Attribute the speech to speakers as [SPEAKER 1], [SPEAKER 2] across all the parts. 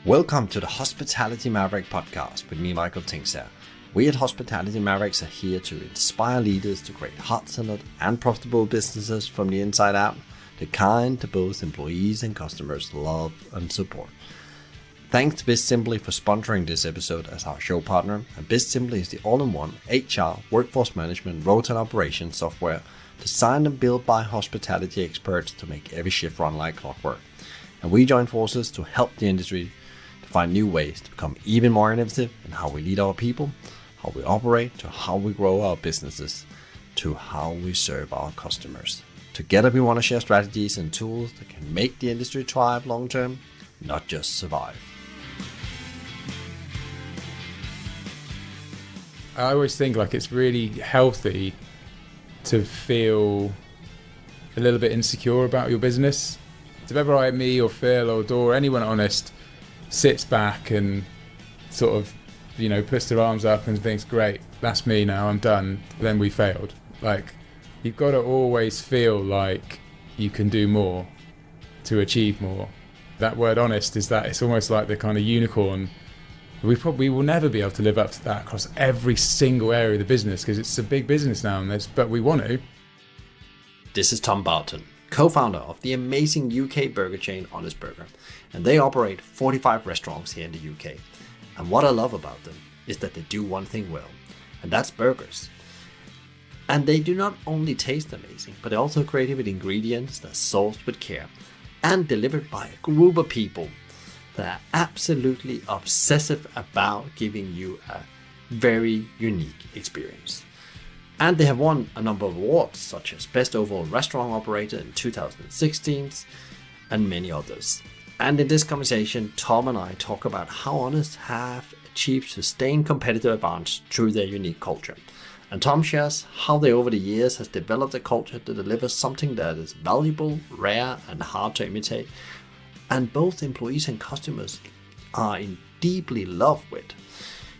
[SPEAKER 1] Welcome to the Hospitality Maverick podcast with me, Michael Tingsar. We at Hospitality Mavericks are here to inspire leaders to create hot-centered and profitable businesses from the inside out, the kind that both employees and customers love and support. Thanks to BizSimply for sponsoring this episode as our show partner. And BizSimply is the all-in-one HR, workforce management, road and operations software designed and built by hospitality experts to make every shift run like clockwork. And we join forces to help the industry to find new ways to become even more innovative in how we lead our people, how we operate, to how we grow our businesses, to how we serve our customers. Together we want to share strategies and tools that can make the industry thrive long term, not just survive.
[SPEAKER 2] I always think it's really healthy to feel a little bit insecure about your business. If ever me or Phil or Dor, anyone honest, sits back and sort of, puts their arms up and thinks, great, that's me now, I'm done, then we failed. You've got to always feel like you can do more to achieve more. That word honest is that it's almost like the kind of unicorn. We probably will never be able to live up to that across every single area of the business because it's a big business now, but we want to.
[SPEAKER 1] This is Tom Barton, co-founder of the amazing UK burger chain Honest Burger, and they operate 45 restaurants here in the UK. And what I love about them is that they do one thing well, and that's burgers. And they do not only taste amazing, but they're also created with ingredients that are sourced with care and delivered by a group of people that are absolutely obsessive about giving you a very unique experience. And they have won a number of awards, such as Best Overall Restaurant Operator in 2016 and many others. And in this conversation, Tom and I talk about how Honest have achieved sustained competitive advantage through their unique culture. And Tom shares how they over the years has developed a culture that delivers something that is valuable, rare, and hard to imitate, and both employees and customers are in deeply love with.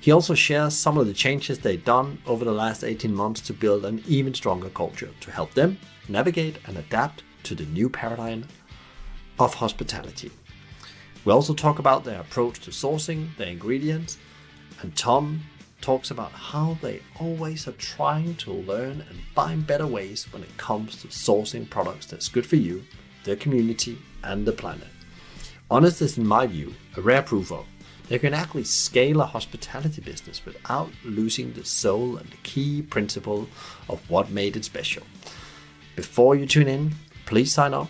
[SPEAKER 1] He also shares some of the changes they've done over the last 18 months to build an even stronger culture to help them navigate and adapt to the new paradigm of hospitality. We also talk about their approach to sourcing their ingredients, and Tom talks about how they always are trying to learn and find better ways when it comes to sourcing products that's good for you, the community, and the planet. Honest is, in my view, a rare proof of they can actually scale a hospitality business without losing the soul and the key principle of what made it special. Before you tune in, please sign up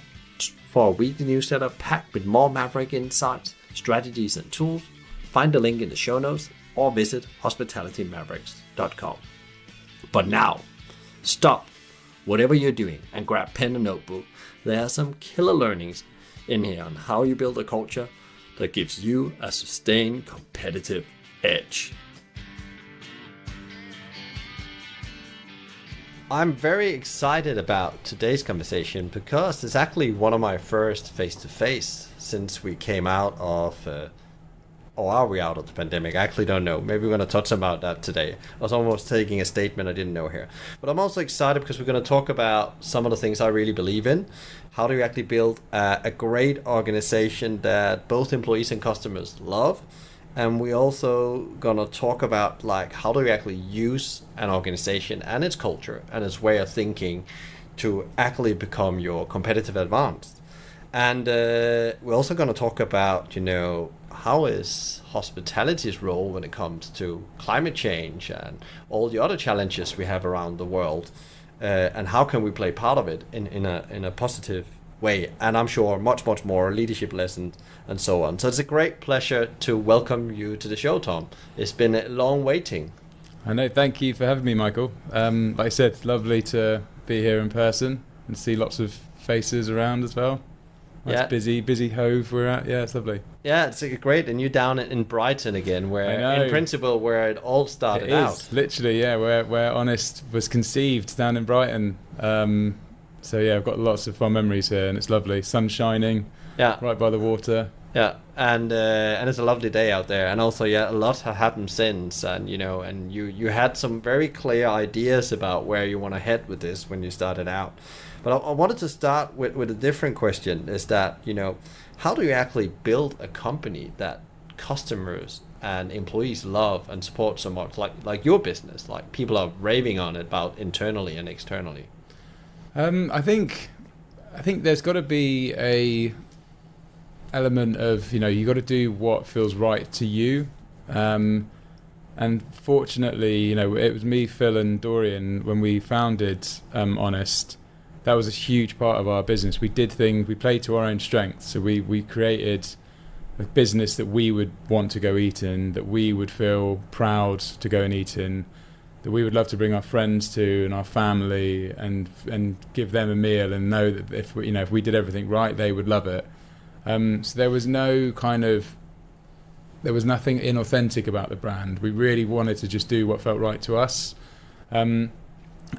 [SPEAKER 1] for a weekly newsletter packed with more Maverick insights, strategies, and tools. Find the link in the show notes or visit hospitalitymavericks.com. But now, stop whatever you're doing and grab pen and notebook. There are some killer learnings in here on how you build a culture that gives you a sustained competitive edge. I'm very excited about today's conversation because it's actually one of my first face-to-face since we came out of, or are we out of the pandemic? I actually don't know. Maybe we're going to touch about that today. I was almost taking a statement I didn't know here. But I'm also excited because we're going to talk about some of the things I really believe in. How do you actually build a great organization that both employees and customers love? And we also going to talk about how do you actually use an organization and its culture and its way of thinking to actually become your competitive advantage. And we're also going to talk about, how is hospitality's role when it comes to climate change and all the other challenges we have around the world, and how can we play part of it in a positive way? And I'm sure much more leadership lessons and so on. So it's a great pleasure to welcome you to the show, Tom. It's been a long waiting.
[SPEAKER 2] I know. Thank you for having me, Michael. Like I said, lovely to be here in person and see lots of faces around as well. Nice busy hove we're at. Yeah, it's lovely.
[SPEAKER 1] Yeah, it's great. And you're down in Brighton again, where in principle where it all started out.
[SPEAKER 2] Literally, yeah, where Honest was conceived, down in Brighton. So yeah, I've got lots of fond memories here, and it's lovely. Sun shining. Yeah. Right by the water.
[SPEAKER 1] Yeah, and it's a lovely day out there. And also, a lot has happened since, and and you had some very clear ideas about where you want to head with this when you started out. But I wanted to start with a different question. Is that how do you actually build a company that customers and employees love and support so much, like your business? Like people are raving on it about internally and externally.
[SPEAKER 2] I think there's got to be a element of, you got to do what feels right to you. And fortunately, it was me, Phil, and Dorian when we founded Honest. That was a huge part of our business. We did things, we played to our own strengths. So we created a business that we would want to go eat in, that we would feel proud to go and eat in, that we would love to bring our friends to and our family and give them a meal and know that if we did everything right, they would love it. So there was nothing inauthentic about the brand. We really wanted to just do what felt right to us. And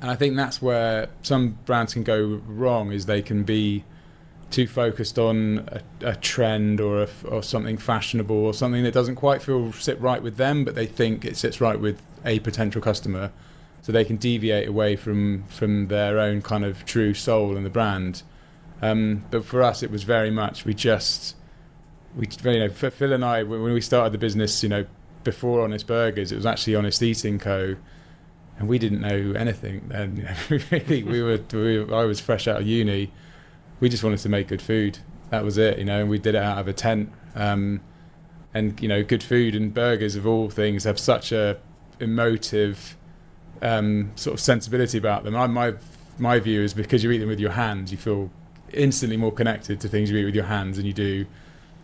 [SPEAKER 2] I think that's where some brands can go wrong, is they can be too focused on a trend or something fashionable or something that doesn't quite sit right with them, but they think it sits right with a potential customer. So they can deviate away from their own kind of true soul in the brand. But for us, it was very much, for Phil and I, when we started the business, before Honest Burgers, it was actually Honest Eating Co. And we didn't know anything then. Really, I was fresh out of uni. We just wanted to make good food. That was it, and we did it out of a tent. And good food and burgers of all things have such a emotive sort of sensibility about them. My view is because you eat them with your hands, you feel instantly more connected to things you eat with your hands than you do,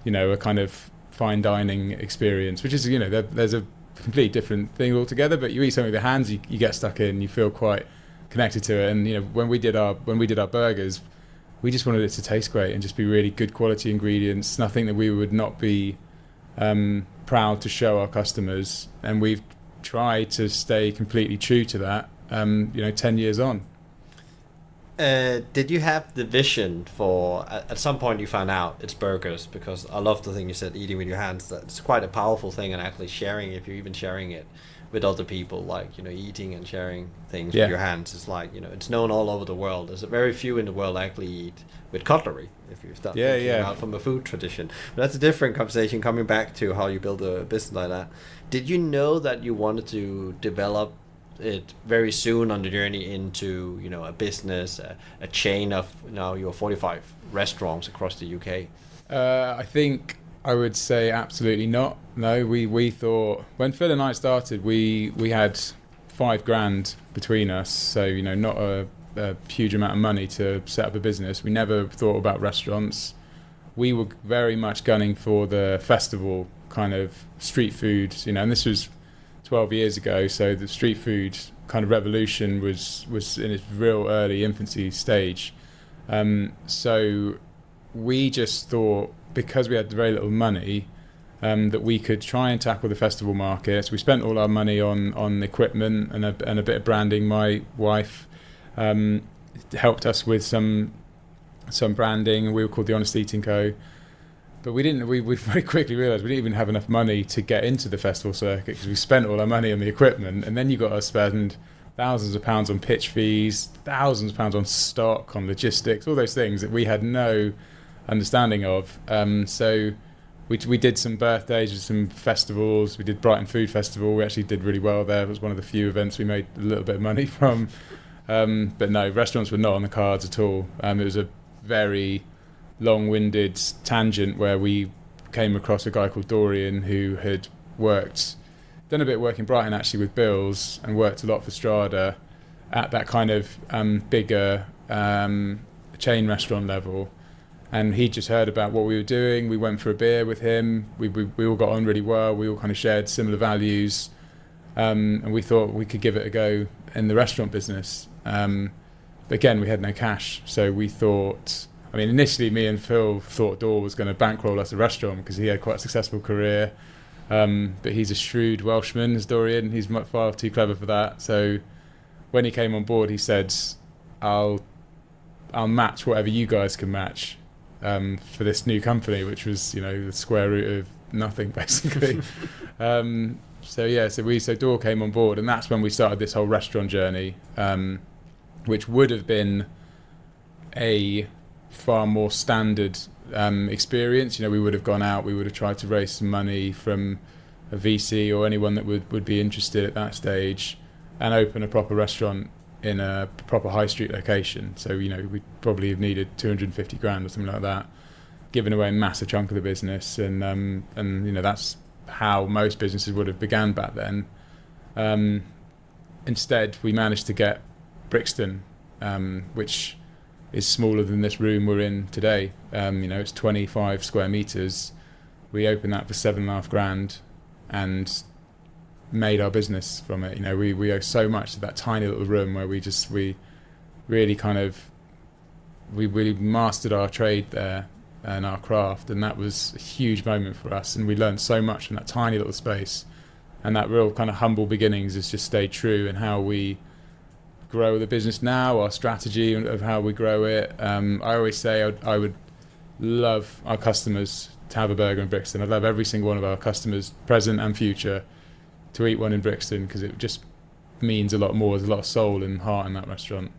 [SPEAKER 2] a kind of fine dining experience, which is, there's a completely different thing altogether. But you eat something with your hands, you get stuck in, you feel quite connected to it. And when we did our burgers, we just wanted it to taste great and just be really good quality ingredients, nothing that we would not be proud to show our customers. And we've tried to stay completely true to that 10 years on.
[SPEAKER 1] Did you have the vision for, at some point you found out it's burgers? Because I love the thing you said, eating with your hands. That's quite a powerful thing, and actually sharing, if you're even sharing it with other people, like, eating and sharing things with your hands is like, it's known all over the world. There's very few in the world actually eat with cutlery, if you start thinking about from a food tradition. But that's a different conversation, coming back to how you build a business like that. Did you know that you wanted to develop it very soon on the journey into, a business, a chain of now your 45 restaurants across the UK?
[SPEAKER 2] I think I would say absolutely not. No, we thought when Phil and I started, we had $5,000 between us, so not a huge amount of money to set up a business. We never thought about restaurants. We were very much gunning for the festival kind of street food, and this was 12 years ago, so the street food kind of revolution was in its real early infancy stage. So we just thought, because we had very little money, that we could try and tackle the festival market. So we spent all our money on equipment and a bit of branding. My wife helped us with some branding, and we were called the Honest Eating Co. But we very quickly realised we didn't even have enough money to get into the festival circuit, because we spent all our money on the equipment, and then you got to spend thousands of pounds on pitch fees, thousands of pounds on stock, on logistics, all those things that we had no understanding of. So we did some birthdays, some festivals. We did Brighton Food Festival. We actually did really well there. It was one of the few events we made a little bit of money from. But no, restaurants were not on the cards at all. It was a very long-winded tangent where we came across a guy called Dorian who had done a bit of work in Brighton actually with Bills, and worked a lot for Strada at that kind of bigger chain restaurant level. And he just heard about what we were doing. We went for a beer with him. We all got on really well. We all kind of shared similar values, and we thought we could give it a go in the restaurant business. But again, we had no cash, so we thought, initially me and Phil thought Dor was going to bankroll us a restaurant because he had quite a successful career. But he's a shrewd Welshman, is Dorian. He's far too clever for that. So when he came on board, he said, I'll match whatever you guys can match for this new company, which was, the square root of nothing, basically. So Dor came on board, and that's when we started this whole restaurant journey, which would have been a far more standard experience. We would have gone out, we would have tried to raise some money from a VC or anyone that would be interested at that stage, and open a proper restaurant in a proper high street location. So we'd probably have needed 250 grand or something like that, giving away a massive chunk of the business, and that's how most businesses would have began back then. Instead, we managed to get Brixton, which is smaller than this room we're in today. It's 25 square meters. We opened that for 7.5 grand and made our business from it. We owe so much to that tiny little room where we really mastered our trade there and our craft, and that was a huge moment for us, and we learned so much from that tiny little space. And that real kind of humble beginnings has just stayed true in how we grow the business now, our strategy of how we grow it. I always say I would love our customers to have a burger in Brixton. I'd love every single one of our customers, present and future, to eat one in Brixton, because it just means a lot more. There's a lot of soul and heart in that restaurant.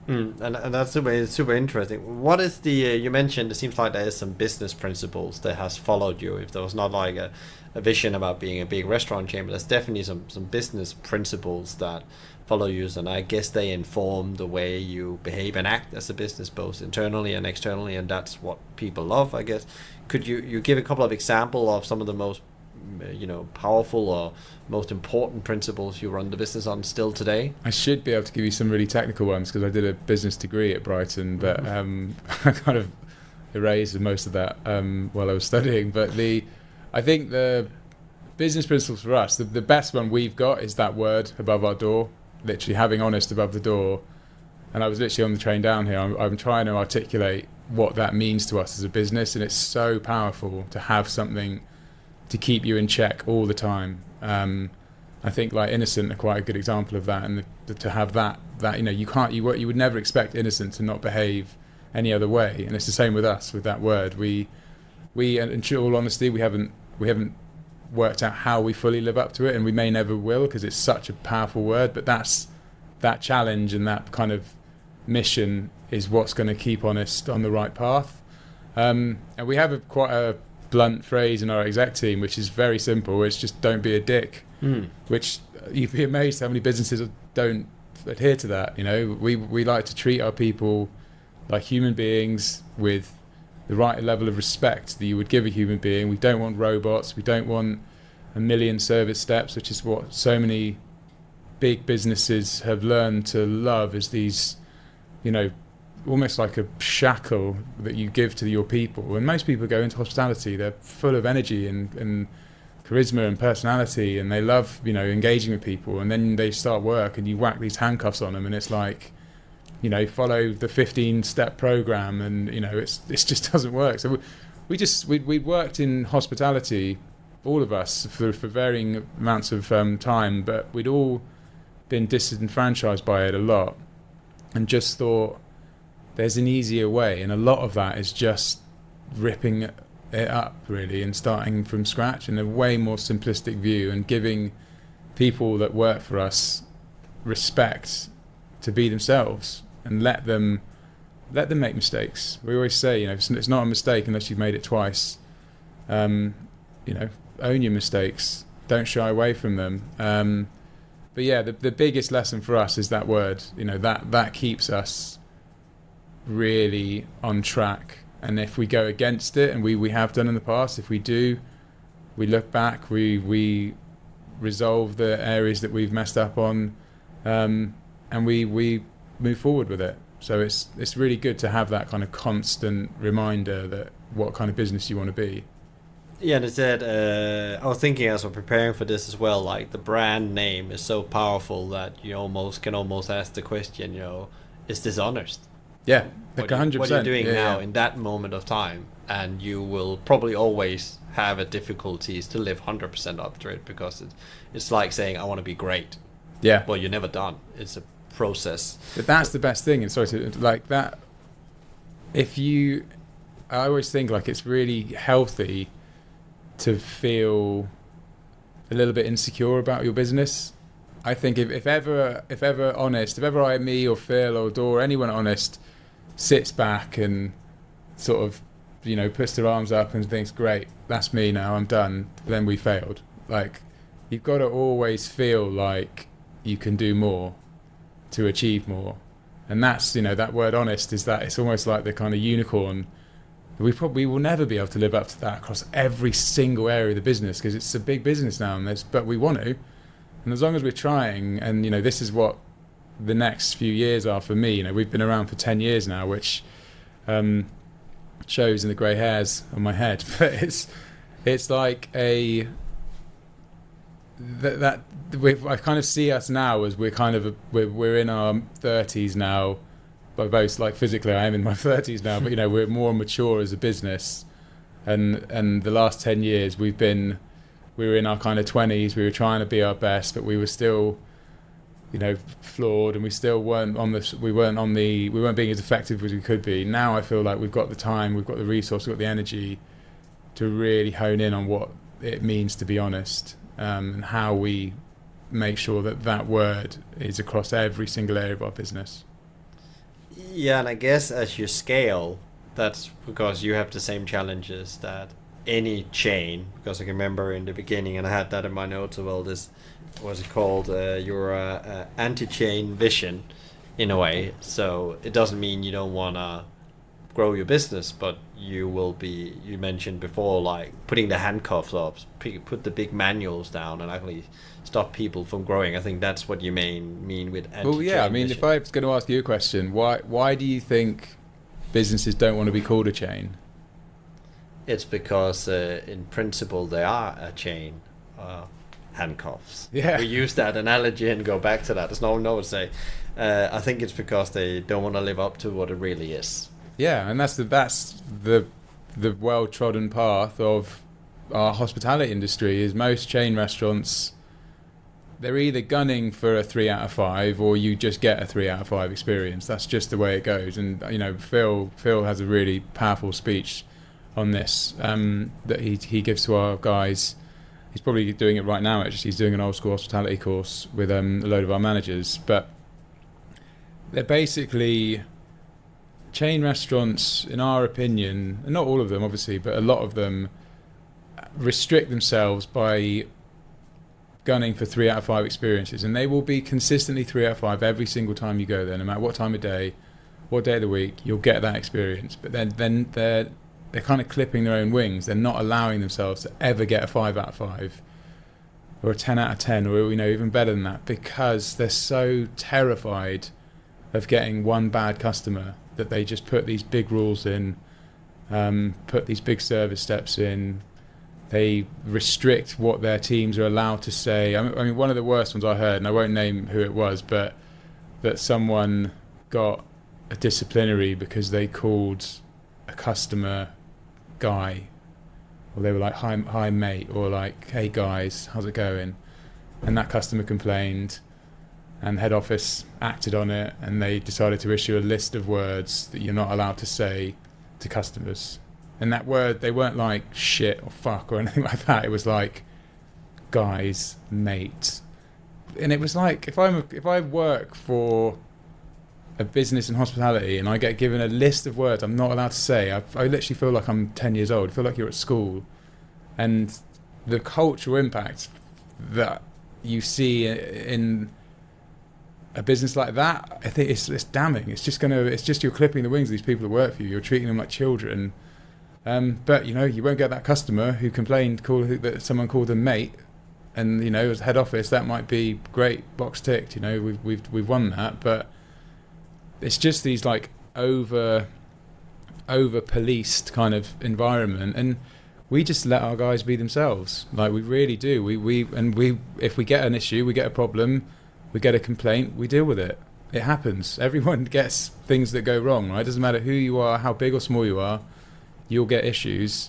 [SPEAKER 1] And that's super interesting. What is the you mentioned, it seems like there is some business principles that has followed you. If there was not like a vision about being a big restaurant chain, but there's definitely some business principles that follow you, and I guess they inform the way you behave and act as a business, both internally and externally, and that's what people love, I guess. Could you give a couple of examples of some of the most powerful or most important principles you run the business on still today? I
[SPEAKER 2] should be able to give you some really technical ones, because I did a business degree at Brighton, but I kind of erased most of that while I was studying. But I think the business principles for us, the best one we've got is that word above our door, literally having honest above the door. And I was literally on the train down here, I'm trying to articulate what that means to us as a business, and it's so powerful to have something to keep you in check all the time. I think like Innocent are quite a good example of that, and to have that you would never expect Innocent to not behave any other way, and it's the same with us with that word. We in all honesty, we haven't worked out how we fully live up to it, and we may never will, because it's such a powerful word. But that challenge and that kind of mission is what's going to keep Honest on the right path. And we have quite a blunt phrase in our exec team, which is very simple. It's just don't be a dick. Which you'd be amazed how many businesses don't adhere to that. We like to treat our people like human beings with the right level of respect that you would give a human being. We don't want robots. We don't want a million service steps, which is what so many big businesses have learned to love, is these, almost like a shackle that you give to your people. And most people go into hospitality, they're full of energy and charisma and personality, and they love, engaging with people. And then they start work and you whack these handcuffs on them, and it's like, follow the 15-step program, and it just doesn't work. So we worked in hospitality, all of us, for varying amounts of time, but we'd all been disenfranchised by it a lot, and just thought there's an easier way, and a lot of that is just ripping it up really and starting from scratch in a way more simplistic view, and giving people that work for us respect to be themselves, and let them make mistakes. We always say, it's not a mistake unless you've made it twice. Own your mistakes, don't shy away from them. But yeah, the biggest lesson for us is that word. That keeps us really on track. And if we go against it, and we have done in the past, if we do, we look back, we resolve the areas that we've messed up on, and we move forward with it. So it's really good to have that kind of constant reminder that what kind of business you want to be.
[SPEAKER 1] Yeah, and it said, I was thinking as we're preparing for this as well, like the brand name is so powerful that you can almost ask the question, is this honest?
[SPEAKER 2] Yeah, like 100%.
[SPEAKER 1] What you're doing now in that moment of time, and you will probably always have a difficulties to live 100% up to it, because it's like saying, I want to be great.
[SPEAKER 2] Yeah.
[SPEAKER 1] Well, you're never done. It's a process.
[SPEAKER 2] But that's the best thing. And sorry to like that. I always think like it's really healthy to feel a little bit insecure about your business. I think if ever me or Phil or Dor, anyone honest, sits back and sort of puts their arms up and thinks, great, that's me now, I'm done, then we failed. Like, you've got to always feel like you can do more to achieve more. And that's, that word honest is that it's almost like the kind of unicorn. We probably will never be able to live up to that across every single area of the business, because it's a big business now, but we want to. And as long as we're trying, and this is what the next few years are for me. We've been around for 10 years now, which shows in the grey hairs on my head. But it's like I kind of see us now as we're in our 30s now. But both, like, physically I am in my 30s now, but we're more mature as a business, and the last 10 years we were in our kind of 20s, we were trying to be our best, but we were still flawed, and we still weren't being as effective as we could be. Now I feel like we've got the time, we've got the resource, we've got the energy to really hone in on what it means to be honest, and how we make sure that word is across every single area of our business.
[SPEAKER 1] Yeah, and I guess as you scale, that's because you have the same challenges that any chain, because I can remember in the beginning, and I had that in my notes as well, this, what's it called, your Antichain vision in a way. So it doesn't mean you don't want to grow your business, but you will be, you mentioned before, like putting the handcuffs up, put the big manuals down and actually stop people from growing. I think that's what you mean with Antichain.
[SPEAKER 2] Well, yeah, I mean, if I was going to ask you a question, why do you think businesses don't want to be called a chain?
[SPEAKER 1] It's because in principle they are a chain, handcuffs.
[SPEAKER 2] Yeah.
[SPEAKER 1] We use that analogy and go back to that. There's no one to say. I think it's because they don't want to live up to what it really is.
[SPEAKER 2] Yeah, and that's the well-trodden path of our hospitality industry. Is most chain restaurants, they're either gunning for a 3 out of 5 or you just get a 3 out of 5 experience. That's just the way it goes. And Phil has a really powerful speech on this that he gives to our guys. He's probably doing it right now, actually. He's doing an old school hospitality course with a load of our managers. But they're basically chain restaurants, in our opinion, and not all of them obviously, but a lot of them restrict themselves by gunning for 3 out of 5 experiences, and they will be consistently 3 out of 5 every single time you go there, no matter what time of day, what day of the week, you'll get that experience. But then they're kind of clipping their own wings. They're not allowing themselves to ever get a 5 out of 5 or a 10 out of 10, or even better than that, because they're so terrified of getting one bad customer that they just put these big rules in, put these big service steps in. They restrict what their teams are allowed to say. I mean, one of the worst ones I heard, and I won't name who it was, but that someone got a disciplinary because they called a customer guy, or they were like, hi mate, or like, hey guys, how's it going? And that customer complained, and head office acted on it, and they decided to issue a list of words that you're not allowed to say to customers. And that word, they weren't like shit or fuck or anything like that. It was like guys, mate. And it was like, if I work for a business in hospitality and I get given a list of words I'm not allowed to say, I literally feel like I'm 10 years old. I feel like you're at school. And the cultural impact that you see in a business like that, I think it's damning. It's just you're clipping the wings of these people who work for you. You're treating them like children. But you won't get that customer who complained that someone called them mate, and as head office that might be great, box ticked. We've won that, but it's just these like over policed kind of environment, and we just let our guys be themselves. Like, we really do. We if we get an issue, we get a problem, we get a complaint, we deal with it. It happens. Everyone gets things that go wrong, right? It doesn't matter who you are, how big or small you are, you'll get issues.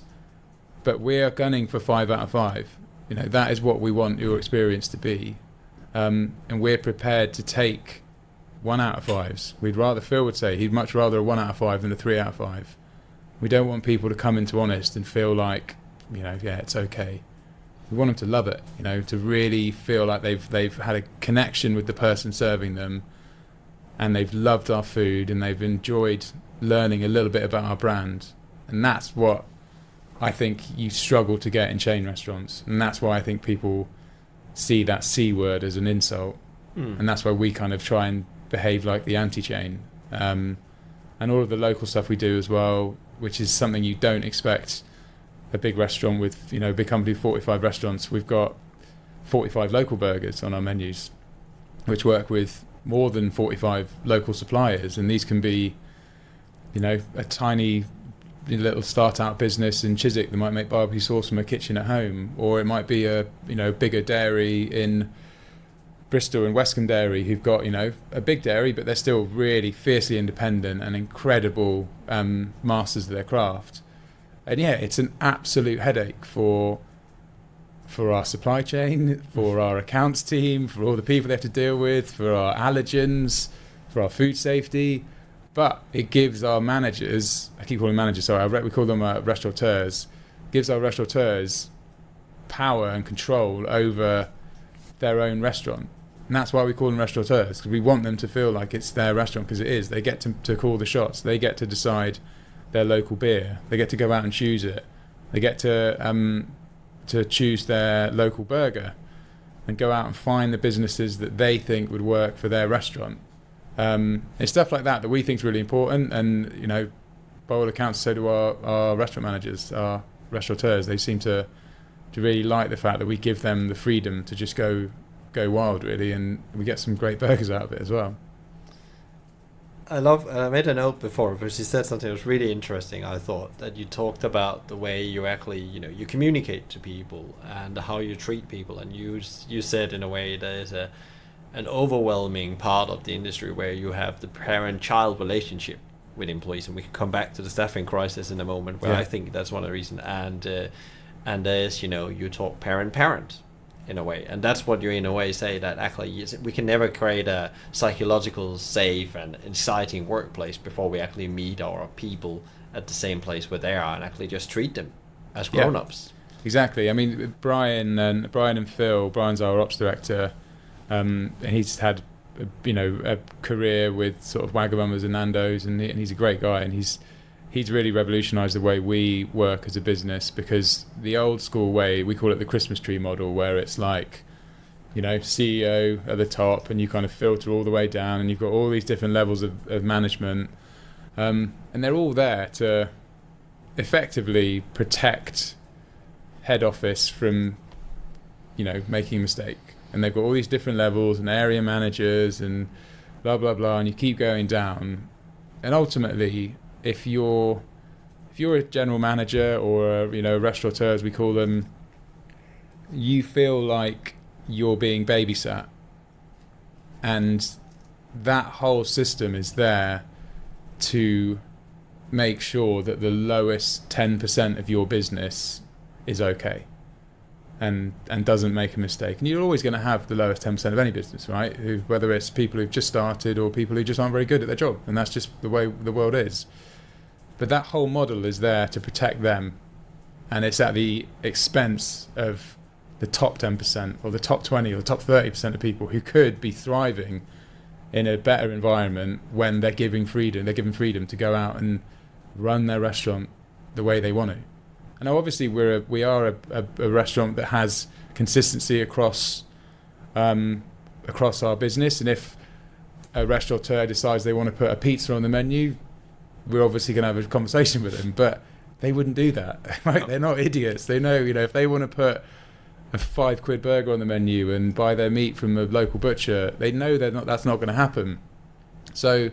[SPEAKER 2] But we're gunning for 5 out of 5. That is what we want your experience to be. And we're prepared to take 1 out of 5s. Phil would say he'd much rather a 1 out of 5 than a 3 out of 5. We don't want people to come into Honest and feel like, yeah, it's okay. We want them to love it, to really feel like they've had a connection with the person serving them, and they've loved our food, and they've enjoyed learning a little bit about our brand. And that's what I think you struggle to get in chain restaurants. And that's why I think people see that C word as an insult. And that's why we kind of try and behave like the Antichain. And all of the local stuff we do as well, which is something you don't expect a big restaurant with, you know, a big company, 45 restaurants. We've got 45 local burgers on our menus, which work with more than 45 local suppliers. And these can be, you know, a tiny little start-out business in Chiswick that might make barbecue sauce from a kitchen at home, or it might be a, you know, bigger dairy in Bristol and Westcombe Dairy who've got, you know, a big dairy, but they're still really fiercely independent and incredible masters of their craft. And yeah, it's an absolute headache for our supply chain, for our accounts team, for all the people they have to deal with, for our allergens, for our food safety. But it gives our managers, I keep calling managers, sorry, we call them restaurateurs, gives our restaurateurs power and control over their own restaurant. And that's why we call them restaurateurs, because we want them to feel like it's their restaurant, because it is. They get to call the shots. They get to decide their local beer. They get to go out and choose it. They get to choose their local burger and go out and find the businesses that they think would work for their restaurant. It's stuff like that we think is really important, and, you know, by all accounts, so do our restaurant managers, our restaurateurs. They seem to really like the fact that we give them the freedom to just go wild, really, and we get some great burgers out of it as well.
[SPEAKER 1] I made a note before because you said something that was really interesting. I thought that you talked about the way you actually, you know, you communicate to people and how you treat people, and you said in a way that is an overwhelming part of the industry where you have the parent-child relationship with employees, and we can come back to the staffing crisis in a moment, where I think that's one of the reasons. And there's, you know, you talk parent in a way, and that's what you in a way say, that actually we can never create a psychological safe and exciting workplace before we actually meet our people at the same place where they are and actually just treat them as grown-ups.
[SPEAKER 2] Exactly. I mean, Brian and Phil. Brian's our ops director. And he's had, you know, a career with sort of Wagamamas and Nando's, and he's a great guy, and he's really revolutionised the way we work as a business, because the old school way, we call it the Christmas tree model, where it's like, you know, CEO at the top, and you kind of filter all the way down, and you've got all these different levels of management, and they're all there to effectively protect head office from, you know, making a mistake. And they've got all these different levels and area managers and blah, blah, blah, and you keep going down. And ultimately, if you're a general manager or a, you know, restaurateur, as we call them, you feel like you're being babysat. And that whole system is there to make sure that the lowest 10% of your business is okay. And doesn't make a mistake. And you're always going to have the lowest 10% of any business, right? Whether it's people who've just started or people who just aren't very good at their job. And that's just the way the world is. But that whole model is there to protect them. And it's at the expense of the top 10% or the top 20 or the top 30% of people who could be thriving in a better environment when they're given freedom to go out and run their restaurant the way they want to. And now obviously we are a restaurant that has consistency across our business, and if a restaurateur decides they want to put a pizza on the menu, we're obviously going to have a conversation with them, but they wouldn't do that. Right? They're not idiots. They know, you know, if they want to put a £5 burger on the menu and buy their meat from a local butcher, they know that's not going to happen. So,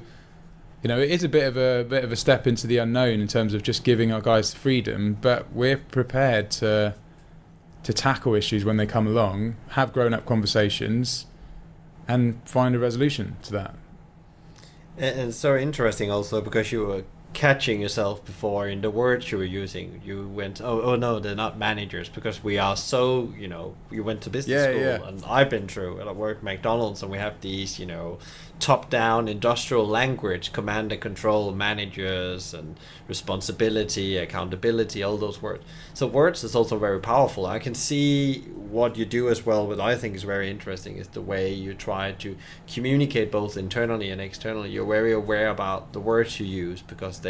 [SPEAKER 2] you know, it is a bit of a step into the unknown in terms of just giving our guys freedom, but we're prepared to tackle issues when they come along, have grown-up conversations, and find a resolution to that.
[SPEAKER 1] And it's so interesting also because you were catching yourself before in the words you were using. You went, oh no, they're not managers, because we are so, you know, we went to business school, and I've been through, and I worked at McDonald's, and we have these, you know, top-down industrial language, command and control, managers, and responsibility, accountability, all those words. So words is also very powerful. I can see what you do as well, what I think is very interesting is the way you try to communicate both internally and externally. You're very aware about the words you use, because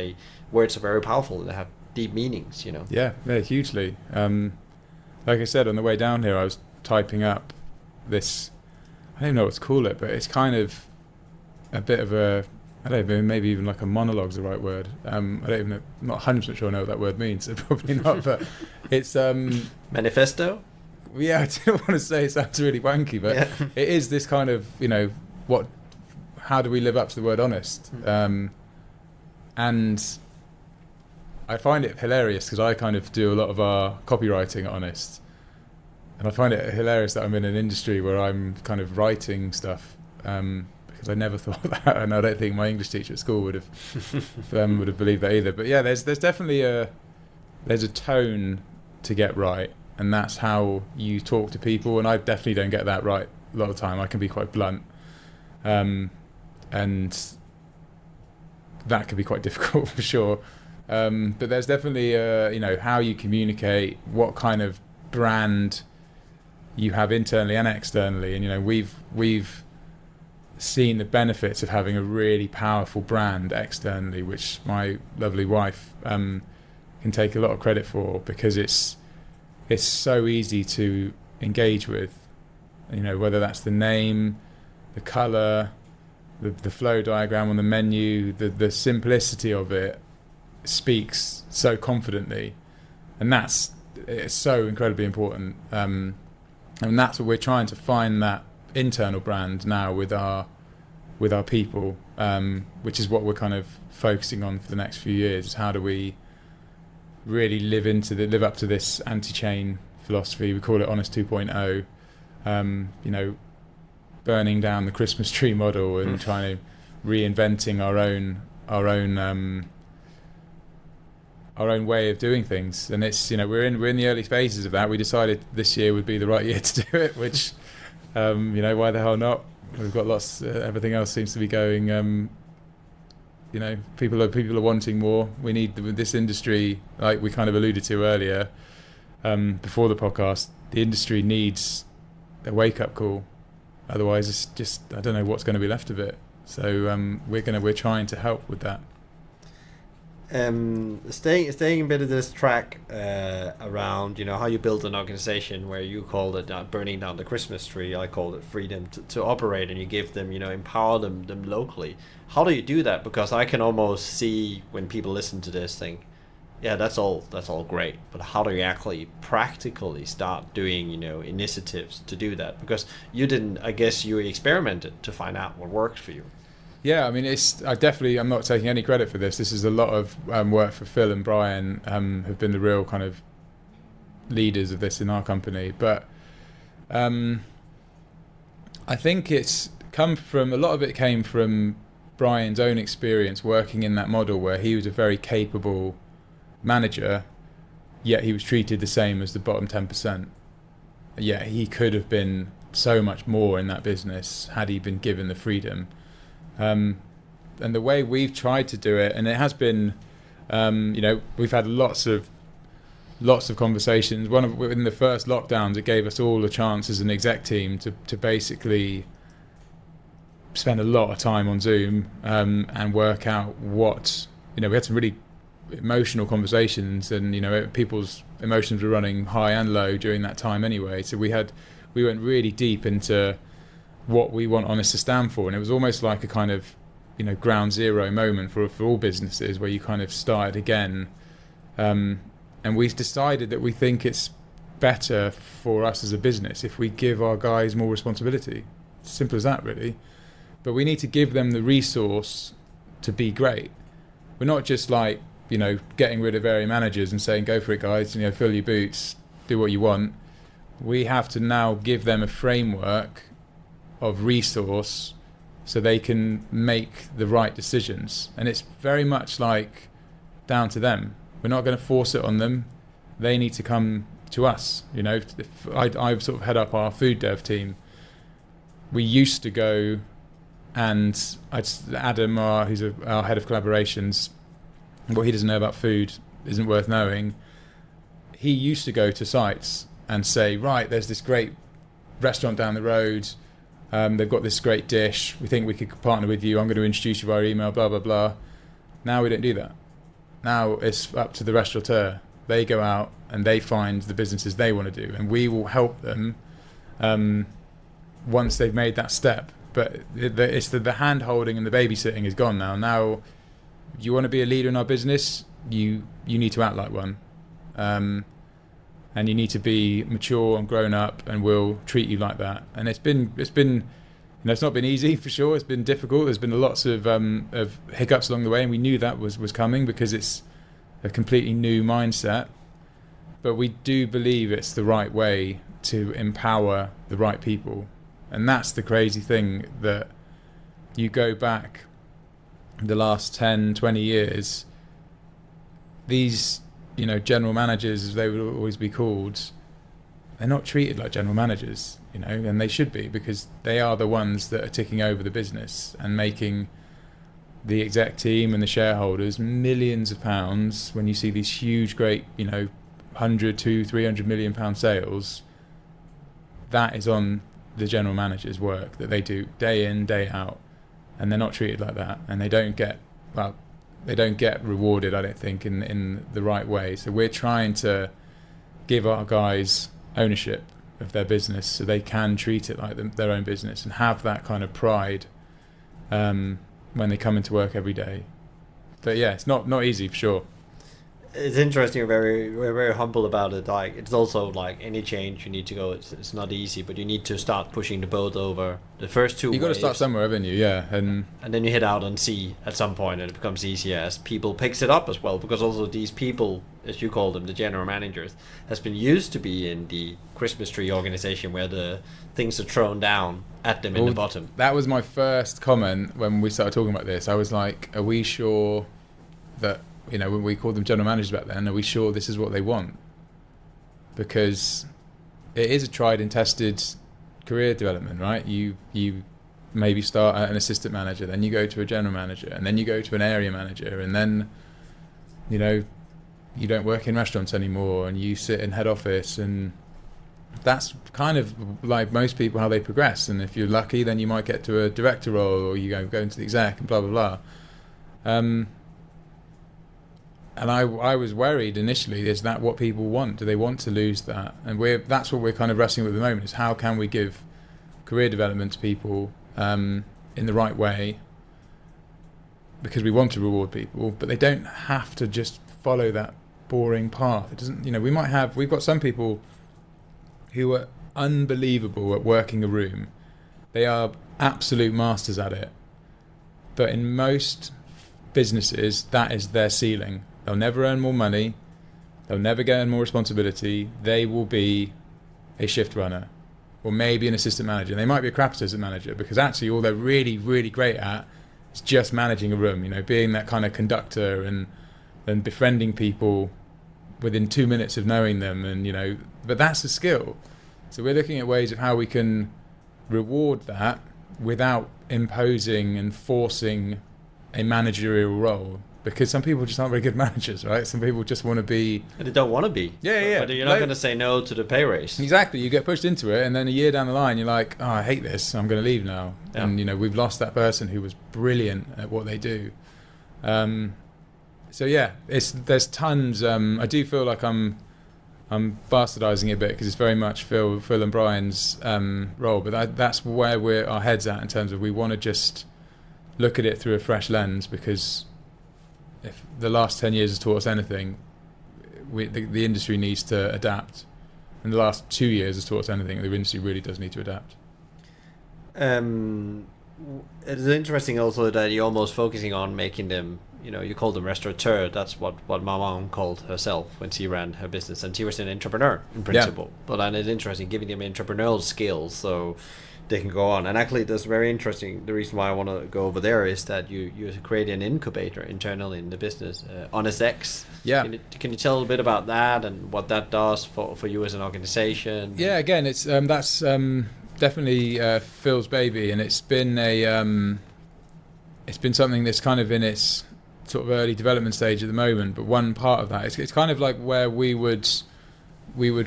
[SPEAKER 1] words are very powerful. They have deep meanings,
[SPEAKER 2] Yeah, hugely. Like I said, on the way down here, I was typing up this, I don't even know what to call it, but it's kind of a bit of a, I don't know, maybe even like a monologue's the right word. I don't even know, I'm not 100% sure I know what that word means, so probably not, but it's...
[SPEAKER 1] Manifesto?
[SPEAKER 2] Yeah, I didn't want to say it sounds really wanky, but it is this kind of, how do we live up to the word honest? And I find it hilarious because I kind of do a lot of our copywriting at Honest. And I find it hilarious that I'm in an industry where I'm kind of writing stuff, because I never thought that, and I don't think my English teacher at school would have believed that either. But yeah, there's definitely there's a tone to get right, and that's how you talk to people. And I definitely don't get that right a lot of the time. I can be quite blunt, and that can be quite difficult for sure. But there's definitely how you communicate, what kind of brand you have internally and externally, and we've seen the benefits of having a really powerful brand externally, which my lovely wife can take a lot of credit for, because it's so easy to engage with, whether that's the name, the colour, the flow diagram on the menu, the simplicity of it speaks so confidently, and it's so incredibly important, and that's what we're trying to find, that internal brand now with our people, which is what we're kind of focusing on for the next few years. Is how do we really live up to this Antichain philosophy? We call it Honest 2.0. Burning down the Christmas tree model and trying to reinventing our own way of doing things. And it's we're in the early phases of that. We decided this year would be the right year to do it, which why the hell not? We've got lots. Everything else seems to be going. People are wanting more. We need this industry, like we kind of alluded to earlier, before the podcast. The industry needs a wake-up call. Otherwise, it's just, I don't know what's going to be left of it. So we're trying to help with that.
[SPEAKER 1] Staying a bit of this track around, how you build an organization, where you called it burning down the Christmas tree. I called it freedom to operate, and you give them, empower them locally. How do you do that? Because I can almost see when people listen to this think, yeah, that's all great, but how do you actually practically start doing, initiatives to do that? Because I guess you experimented to find out what works for you.
[SPEAKER 2] Yeah, I mean, I'm not taking any credit for this. This is a lot of work for Phil and Brian, have been the real kind of leaders of this in our company. But I think a lot of it came from Brian's own experience working in that model, where he was a very capable manager, yet he was treated the same as the bottom 10%. Yet he could have been so much more in that business had he been given the freedom. And the way we've tried to do it, and it has been, we've had lots of conversations. In the first lockdowns, it gave us all a chance as an exec team to basically spend a lot of time on Zoom, and work out what, we had some really emotional conversations, and people's emotions were running high and low during that time anyway. So we went really deep into what we want Honest to stand for, and it was almost like a kind of ground zero moment for all businesses, where you kind of started again, and we decided that we think it's better for us as a business if we give our guys more responsibility. Simple as that, really. But we need to give them the resource to be great. We're not just like getting rid of area managers and saying, go for it, guys, fill your boots, do what you want. We have to now give them a framework of resource so they can make the right decisions. And it's very much like down to them. We're not going to force it on them. They need to come to us. I sort of head up our food dev team. We used to go, and Adam, who's our head of collaborations, what he doesn't know about food isn't worth knowing. He used to go to sites and say, right, there's this great restaurant down the road. They've got this great dish. We think we could partner with you. I'm going to introduce you via email, blah, blah, blah. Now we don't do that. Now it's up to the restaurateur. They go out and they find the businesses they want to do, and we will help them once they've made that step. But it's the hand holding and the babysitting is gone now. Now, you want to be a leader in our business, you need to act like one, and you need to be mature and grown up, and we'll treat you like that. And it's been it's not been easy, for sure. It's been difficult. There's been lots of hiccups along the way, and we knew that was coming because it's a completely new mindset. But we do believe it's the right way to empower the right people. And that's the crazy thing, that you go back the last 10, 20 years, these, general managers, as they would always be called, they're not treated like general managers, and they should be, because they are the ones that are ticking over the business and making the exec team and the shareholders millions of pounds. When you see these huge, great, 100 to 300 million pound sales, that is on the general manager's work that they do day in, day out, and they're not treated like that, and they don't get rewarded, I don't think, in the right way. So we're trying to give our guys ownership of their business so they can treat it like their own business and have that kind of pride when they come into work every day. But yeah, it's not easy, for sure.
[SPEAKER 1] It's interesting. We're very humble about it. Like, it's also like any change you need to go. It's not easy, but you need to start pushing the boat over the first two.
[SPEAKER 2] You got to start somewhere, haven't you? Yeah, and
[SPEAKER 1] then you hit out on sea at some point, and it becomes easier as people picks it up as well. Because also these people, as you call them, the general managers, has been used to be in the Christmas tree organization where the things are thrown down at them in the bottom.
[SPEAKER 2] That was my first comment when we started talking about this. I was like, "Are we sure that?" When we called them general managers back then, are we sure this is what they want? Because it is a tried and tested career development, right? You maybe start at an assistant manager, then you go to a general manager, and then you go to an area manager, and then, you don't work in restaurants anymore, and you sit in head office, and that's kind of like most people how they progress. And if you're lucky, then you might get to a director role, or you go into the exec, and blah, blah, blah. And I was worried initially, is that what people want? Do they want to lose that? And that's what we're kind of wrestling with at the moment, is how can we give career development to people in the right way? Because we want to reward people, but they don't have to just follow that boring path. It doesn't, we've got some people who are unbelievable at working a room. They are absolute masters at it. But in most businesses, that is their ceiling. They'll never earn more money. They'll never get more responsibility. They will be a shift runner, or maybe an assistant manager. They might be a crap assistant manager, because actually all they're really, really great at is just managing a room, being that kind of conductor and befriending people within 2 minutes of knowing them. And, but that's a skill. So we're looking at ways of how we can reward that without imposing and forcing a managerial role. Because some people just aren't very good managers, right? Some people just want to be...
[SPEAKER 1] And they don't want to be.
[SPEAKER 2] Yeah.
[SPEAKER 1] But you're not going to say no to the pay raise.
[SPEAKER 2] Exactly. You get pushed into it, and then a year down the line, you're like, oh, I hate this. I'm going to leave now. Yeah. And, we've lost that person who was brilliant at what they do. So, yeah, there's tons. I do feel like I'm bastardizing it a bit, because it's very much Phil and Brian's role. But that's where our head's at, in terms of we want to just look at it through a fresh lens, because... if the last 10 years has taught us anything, the industry needs to adapt. And the last 2 years has taught us anything, the industry really does need to adapt.
[SPEAKER 1] It's interesting also that you're almost focusing on making them, you call them restaurateur. That's what my mom called herself when she ran her business. And she was an entrepreneur in principle. Yeah. But then it's interesting, giving them entrepreneurial skills so they can go on. And actually, that's very interesting. The reason why I want to go over there is that you create an incubator internally in the business, Honest X.
[SPEAKER 2] Yeah.
[SPEAKER 1] Can you tell a little bit about that and what that does for you as an organization?
[SPEAKER 2] Yeah, again, it's that's definitely Phil's baby, and it's been something that's kind of in its sort of early development stage at the moment. But one part of that, it's kind of like where we would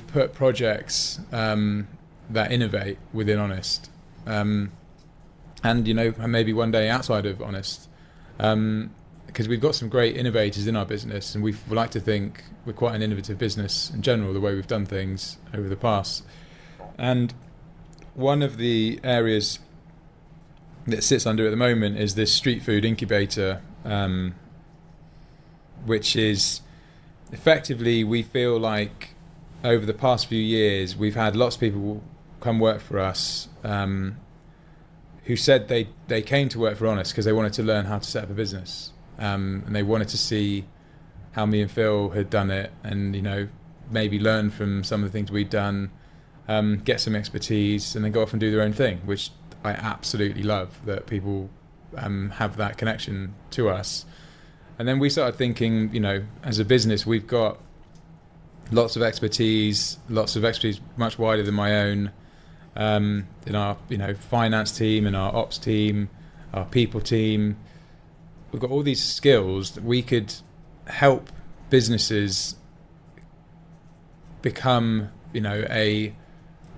[SPEAKER 2] put projects that innovate within Honest. And maybe one day outside of Honest, because we've got some great innovators in our business, and we like to think we're quite an innovative business in general, the way we've done things over the past. And one of the areas that sits under at the moment is this street food incubator, which is effectively, we feel like over the past few years we've had lots of people come work for us who said they came to work for Honest because they wanted to learn how to set up a business, and they wanted to see how me and Phil had done it, and maybe learn from some of the things we'd done, get some expertise, and then go off and do their own thing, which I absolutely love, that people have that connection to us. And then we started thinking, as a business, we've got lots of expertise much wider than my own, in our finance team, in our ops team, our people team. We've got all these skills that we could help businesses become a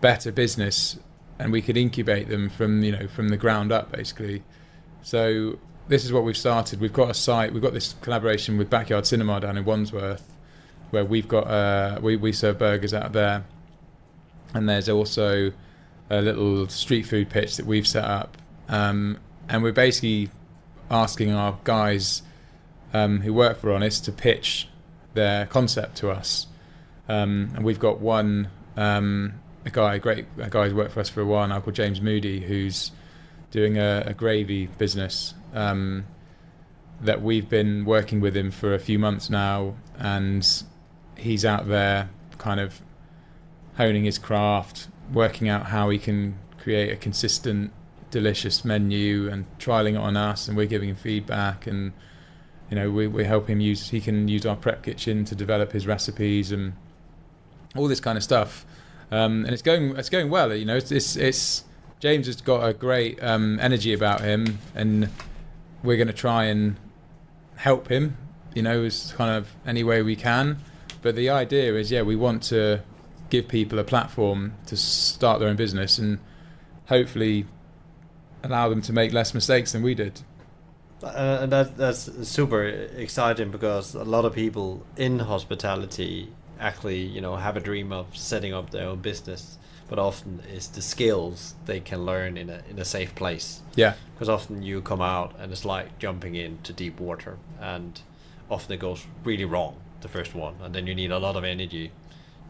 [SPEAKER 2] better business, and we could incubate them from the ground up, basically. So this is what we've started. We've got a site. We've got this collaboration with Backyard Cinema down in Wandsworth, where we've got we serve burgers out there, and there's also a little street food pitch that we've set up, and we're basically asking our guys who work for Honest to pitch their concept to us, and we've got one a guy who's worked for us for a while now called James Moody, who's doing a gravy business that we've been working with him for a few months now, and he's out there kind of honing his craft, working out how he can create a consistent, delicious menu, and trialing it on us, and we're giving him feedback, and we help him he can use our prep kitchen to develop his recipes and all this kind of stuff, and it's going well. It's James has got a great energy about him, and we're going to try and help him, as kind of any way we can. But the idea is, we want to give people a platform to start their own business and hopefully allow them to make less mistakes than we did.
[SPEAKER 1] And that's super exciting, because a lot of people in hospitality actually, have a dream of setting up their own business, but often it's the skills they can learn in a safe place.
[SPEAKER 2] Yeah.
[SPEAKER 1] Because often you come out and it's like jumping into deep water, and often it goes really wrong the first one, and then you need a lot of energy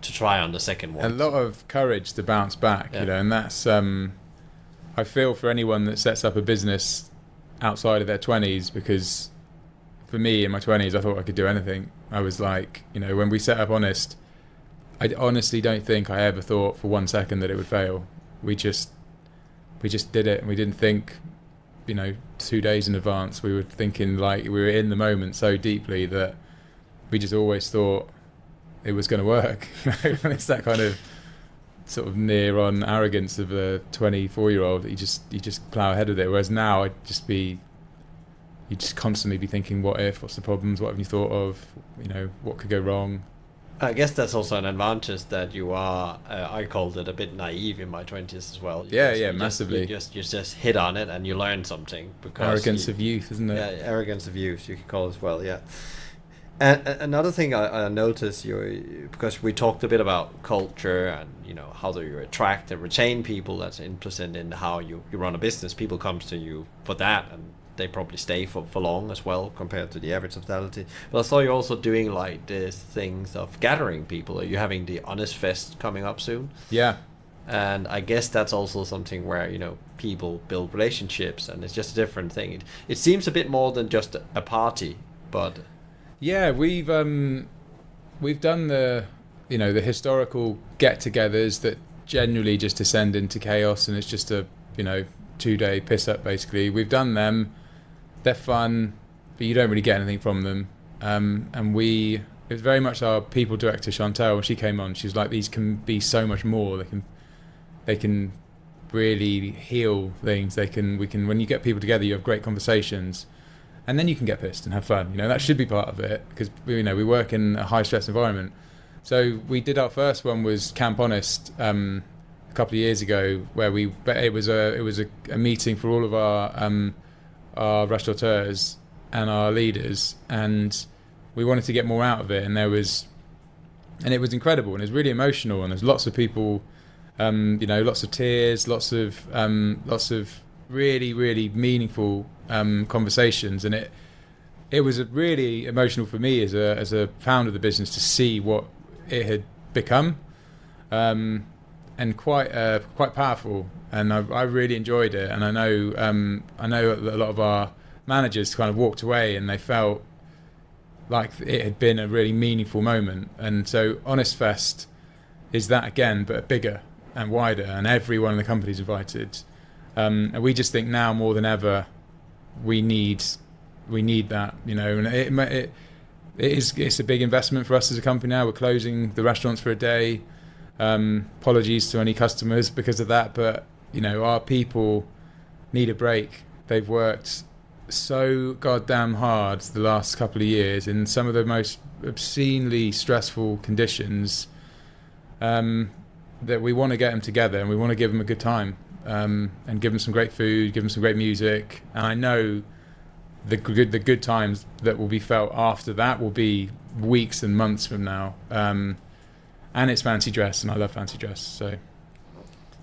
[SPEAKER 1] to try on the second one.
[SPEAKER 2] A lot of courage to bounce back, and that's I feel for anyone that sets up a business outside of their 20s, because for me in my 20s I thought I could do anything. I was like, when we set up Honest, I honestly don't think I ever thought for 1 second that it would fail. We just did it, and we didn't think 2 days in advance. We were thinking, like, we were in the moment so deeply that we just always thought it was going to work. And it's that kind of sort of near on arrogance of a 24-year-old that you just plow ahead with it. Whereas now you'd just constantly be thinking, what's the problems, what have you thought of, what could go wrong.
[SPEAKER 1] I guess that's also an advantage that you are, I called it a bit naive in my 20s as well.
[SPEAKER 2] Massively.
[SPEAKER 1] You just hit on it and you learn something. Because
[SPEAKER 2] arrogance of youth, isn't it?
[SPEAKER 1] Yeah, arrogance of youth, you could call it as well, yeah. And another thing I noticed, because we talked a bit about culture and how do you attract and retain people that's interested in how you run a business. People come to you for that, and they probably stay for long as well compared to the average hospitality. But I saw you're also doing like these things of gathering people. Are you having the Honest Fest coming up soon?
[SPEAKER 2] Yeah.
[SPEAKER 1] And I guess that's also something where people build relationships, and it's just a different thing. It seems a bit more than just a party, but
[SPEAKER 2] yeah, we've done the the historical get-togethers that generally just descend into chaos, and it's just a 2-day piss up basically. We've done them. They're fun, but you don't really get anything from them. And it was very much our people director Chantal, when she came on, she was like, these can be so much more. They can really heal things. When you get people together, you have great conversations, and then you can get pissed and have fun. That should be part of it, because we work in a high stress environment. So we did our first one was Camp Honest a couple of years ago, where it was a meeting for all of our restaurateurs, and our leaders, and we wanted to get more out of it. And it was incredible, and it was really emotional. And there's lots of people, lots of tears, lots of really, really meaningful conversations. And it was really emotional for me as a founder of the business to see what it had become, and quite powerful. And I really enjoyed it. And I know that a lot of our managers kind of walked away and they felt like it had been a really meaningful moment. And so Honest Fest is that again, but bigger and wider, and every one of the companies invited. And we just think now more than ever, we need that, and it's a big investment for us as a company now. We're closing the restaurants for a day. Apologies to any customers because of that, but our people need a break. They've worked so goddamn hard the last couple of years in some of the most obscenely stressful conditions, that we want to get them together and we want to give them a good time, and give them some great food, give them some great music. And I know the good times that will be felt after that will be weeks and months from now. And it's fancy dress, and I love fancy dress. So,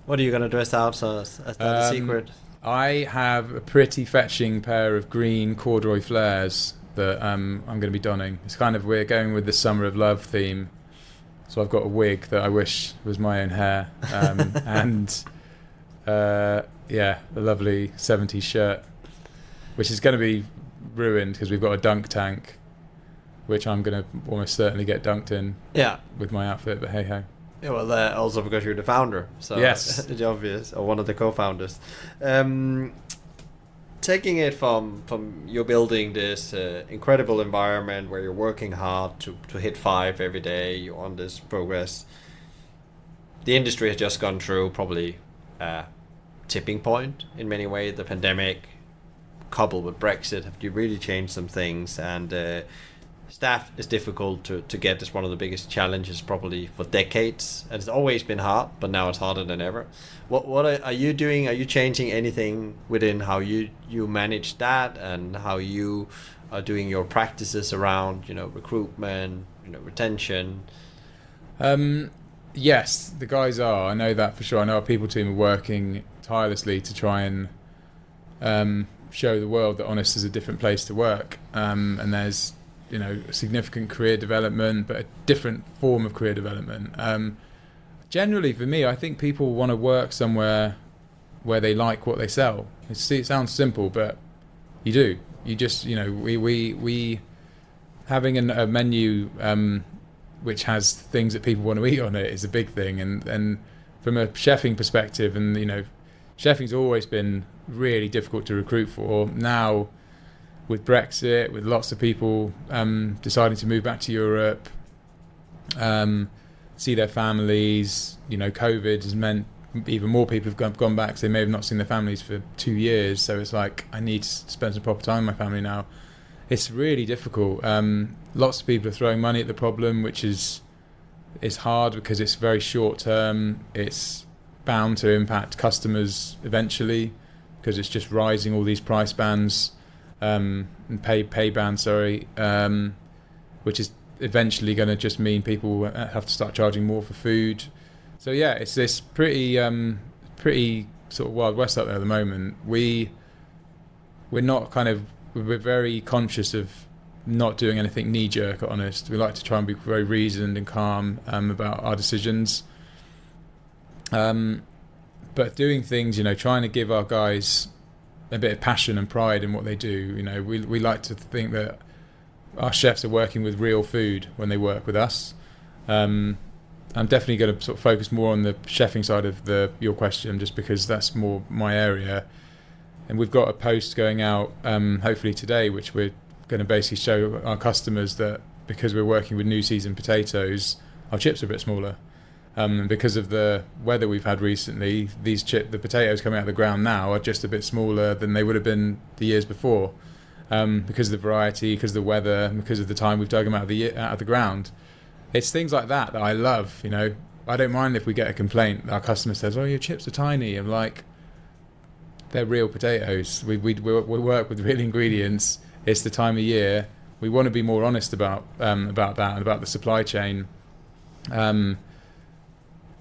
[SPEAKER 1] what are you going to dress out as that a secret?
[SPEAKER 2] I have a pretty fetching pair of green corduroy flares that I'm going to be donning. It's kind of, we're going with the Summer of Love theme. So I've got a wig that I wish was my own hair, and a lovely 70s shirt, which is going to be ruined because we've got a dunk tank, which I'm going to almost certainly get dunked in with my outfit, but hey ho.
[SPEAKER 1] Yeah, well, also because you're the founder, so
[SPEAKER 2] yes,
[SPEAKER 1] it's obvious, or one of the co-founders. Taking it from you're building this incredible environment where you're working hard to hit 5 every day, you're on this progress. The industry has just gone through probably a tipping point in many ways. The pandemic, coupled with Brexit, have really changed some things, and staff is difficult to get. It's one of the biggest challenges probably for decades, and it's always been hard, but now it's harder than ever. What are you doing? Are you changing anything within how you manage that, and how you are doing your practices around recruitment, retention?
[SPEAKER 2] Yes, the guys are. I know that for sure. I know our people team are working tirelessly to try and show the world that Honest is a different place to work, and there's significant career development, but a different form of career development. Generally, for me, I think people want to work somewhere where they like what they sell. It sounds simple, but you do. You just, we having a menu which has things that people want to eat on it is a big thing. And from a chefing perspective, and chefing's always been really difficult to recruit for. Now, with Brexit, with lots of people deciding to move back to Europe, see their families, COVID has meant even more people have gone back, so they may have not seen their families for 2 years. So it's like, I need to spend some proper time with my family now. It's really difficult. Lots of people are throwing money at the problem, which is hard because it's very short term. It's bound to impact customers eventually because it's just rising all these price bands. And pay bands, which is eventually going to just mean people have to start charging more for food. So yeah, it's this pretty sort of Wild West out there at the moment. We're very conscious of not doing anything knee-jerk, Honest. We like to try and be very reasoned and calm about our decisions. But doing things, trying to give our guys a bit of passion and pride in what they do. We like to think that our chefs are working with real food when they work with us. I'm definitely going to sort of focus more on the chefing side of your question, just because that's more my area. And we've got a post going out hopefully today, which we're going to basically show our customers that because we're working with new season potatoes, our chips are a bit smaller. Because of the weather we've had recently, the potatoes coming out of the ground now are just a bit smaller than they would have been the years before, because of the variety, because of the weather, because of the time we've dug them out of the ground. It's things like that I love. I don't mind if we get a complaint. Our customer says, "Oh, your chips are tiny." I'm like, they're real potatoes. We work with real ingredients. it's the time of year. We want to be more honest about that and about the supply chain. And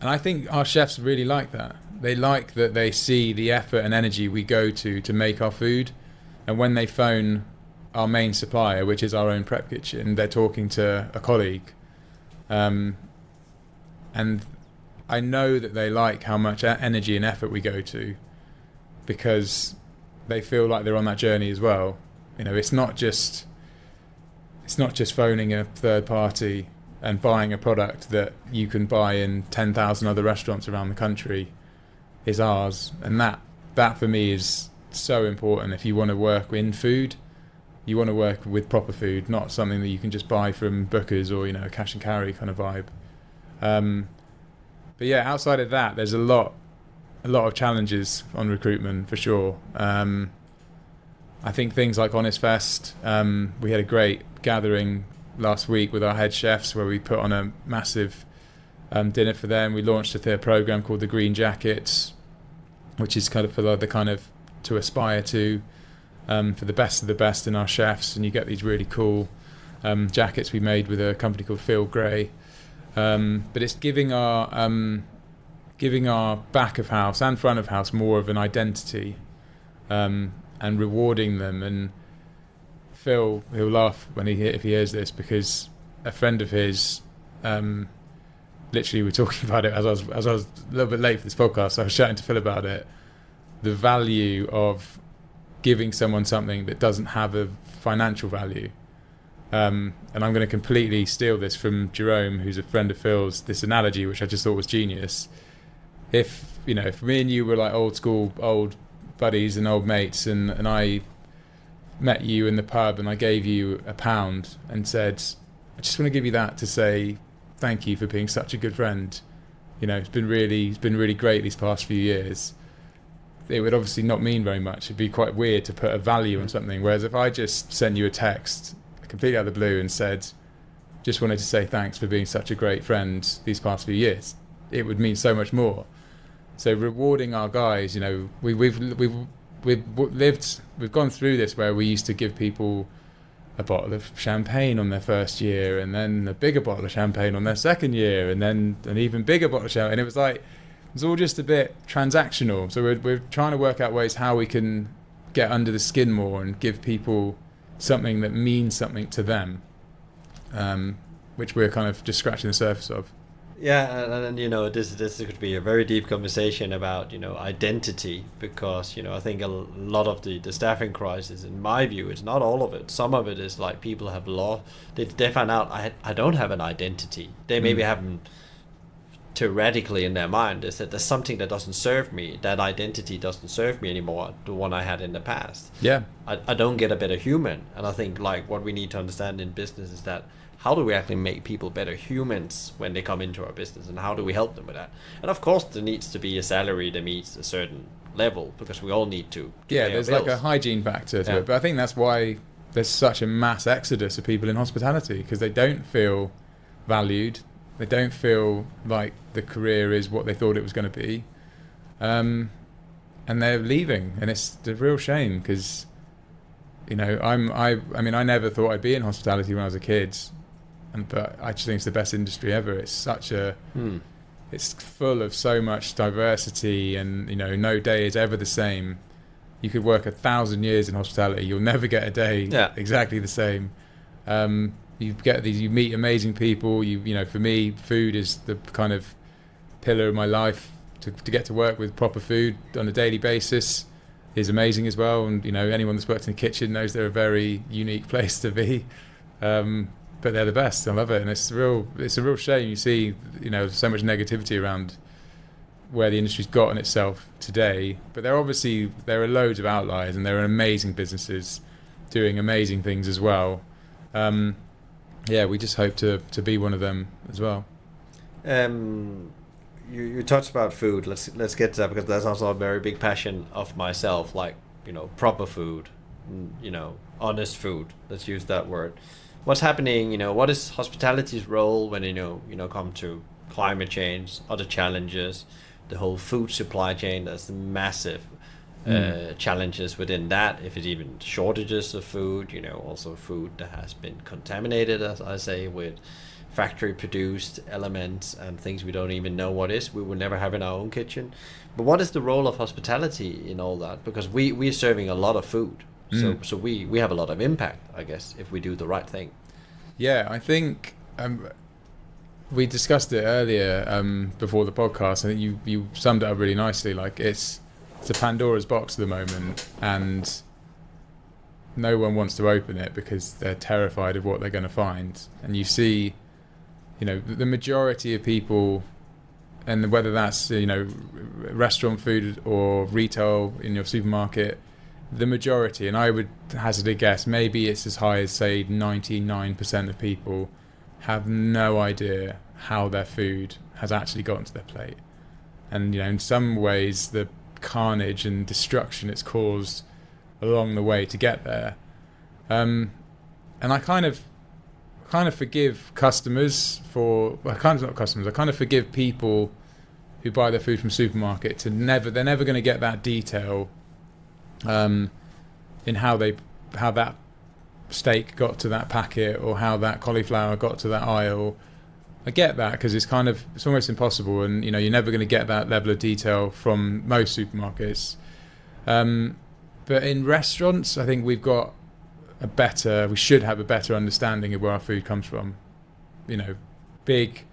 [SPEAKER 2] I think our chefs really like that. They like that they see the effort and energy we go to make our food. And when they phone our main supplier, which is our own prep kitchen, they're talking to a colleague. And I know that they like how much energy and effort we go to, because they feel like they're on that journey as well. You know, it's not just phoning a third party and buying a product that you can buy in 10,000 other restaurants around the country is ours. And that for me is so important. If you want to work in food, you want to work with proper food, not something that you can just buy from Booker's or, you know, a cash and carry kind of vibe. But yeah, outside of that, there's a lot of challenges on recruitment for sure. I think things like Honest Fest, we had a great gathering last week with our head chefs where we put on a massive dinner for them. We launched a program called the Green Jackets, which is kind of for the kind of to aspire to, for the best of the best in our chefs, and you get these really cool jackets we made with a company called Phil Gray. But it's giving our back of house and front of house more of an identity, and rewarding them. And Phil, he'll laugh if he hears this, because a friend of his, literally we're talking about it as I was a little bit late for this podcast, so I was chatting to Phil about it, the value of giving someone something that doesn't have a financial value. And I'm going to completely steal this from Jerome, who's a friend of Phil's, this analogy, which I just thought was genius. If me and you were like old buddies and old mates, and I met you in the pub and I gave you £1 and said, I just want to give you that to say thank you for being such a good friend. You know, it's been really great these past few years. It would obviously not mean very much. It'd be quite weird to put a value on something. Whereas if I just sent you a text completely out of the blue and said, just wanted to say thanks for being such a great friend these past few years, it would mean so much more. So rewarding our guys, you know, we've gone through this where we used to give people a bottle of champagne on their first year, and then a bigger bottle of champagne on their second year, and then an even bigger bottle of champagne. And it was all just a bit transactional. So we're trying to work out ways how we can get under the skin more and give people something that means something to them, which we're kind of just scratching the surface of.
[SPEAKER 1] Yeah, and you know, this could be a very deep conversation about, you know, identity, because, you know, I think a lot of the staffing crisis, in my view, it's not all of it. Some of it is like people have they find out I don't have an identity. They maybe haven't theoretically in their mind, is that there's something that doesn't serve me. That identity doesn't serve me anymore, the one I had in the past. Yeah, I don't get a better human. And I think like what we need to understand in business is that how do we actually make people better humans when they come into our business, and how do we help them with that? And of course there needs to be a salary that meets a certain level, because we all need to pay
[SPEAKER 2] there's
[SPEAKER 1] our bills.
[SPEAKER 2] like a hygiene factor to it. But I think that's why there's such a mass exodus of people in hospitality, because they don't feel valued. They don't feel like the career is what they thought it was going to be, and they're leaving, and it's a real shame, because, you know, I mean I never thought I'd be in hospitality when I was a kid, but I just think it's the best industry ever. It's such it's full of so much diversity, and, you know, no day is ever the same. You could work 1,000 years in hospitality, you'll never get a day exactly the same. You meet amazing people. You know, for me, food is the kind of pillar of my life. To get to work with proper food on a daily basis is amazing as well. And, you know, anyone that's worked in the kitchen knows they're a very unique place to be. But they're the best. I love it, and it's a real shame. You see, you know, so much negativity around where the industry's gotten itself today. But there are loads of outliers, and there are amazing businesses doing amazing things as well. We just hope to be one of them as well.
[SPEAKER 1] You touched about food. Let's get to that, because that's also a very big passion of myself. Like, you know, proper food, you know, honest food. Let's use that word. What's happening? You know, what is hospitality's role when you know come to climate change, other challenges, the whole food supply chain that's massive. challenges within that, if it's even shortages of food, also food that has been contaminated, as I say, with factory produced elements and things we don't even know what is, we will never have in our own kitchen. But what is the role of hospitality in all that? Because we're serving a lot of food, so we have a lot of impact, I guess, if we do the right thing.
[SPEAKER 2] Yeah, I think we discussed it earlier before the podcast. I think you summed it up really nicely. Like it's a Pandora's box at the moment, and no one wants to open it because they're terrified of what they're going to find. And you see, the majority of people, and whether that's restaurant food or retail in your supermarket, the majority, and I would hazard a guess, maybe it's as high as say 99% of people have no idea how their food has actually gotten to their plate. And in some ways the carnage and destruction it's caused along the way to get there, and I kind of forgive customers for I kind of forgive people who buy their food from supermarket they're never going to get that detail in how that steak got to that packet or how that cauliflower got to that aisle. I get that because it's almost impossible, and you're never going to get that level of detail from most supermarkets. But in restaurants, I think we should have a better understanding of where our food comes from. Big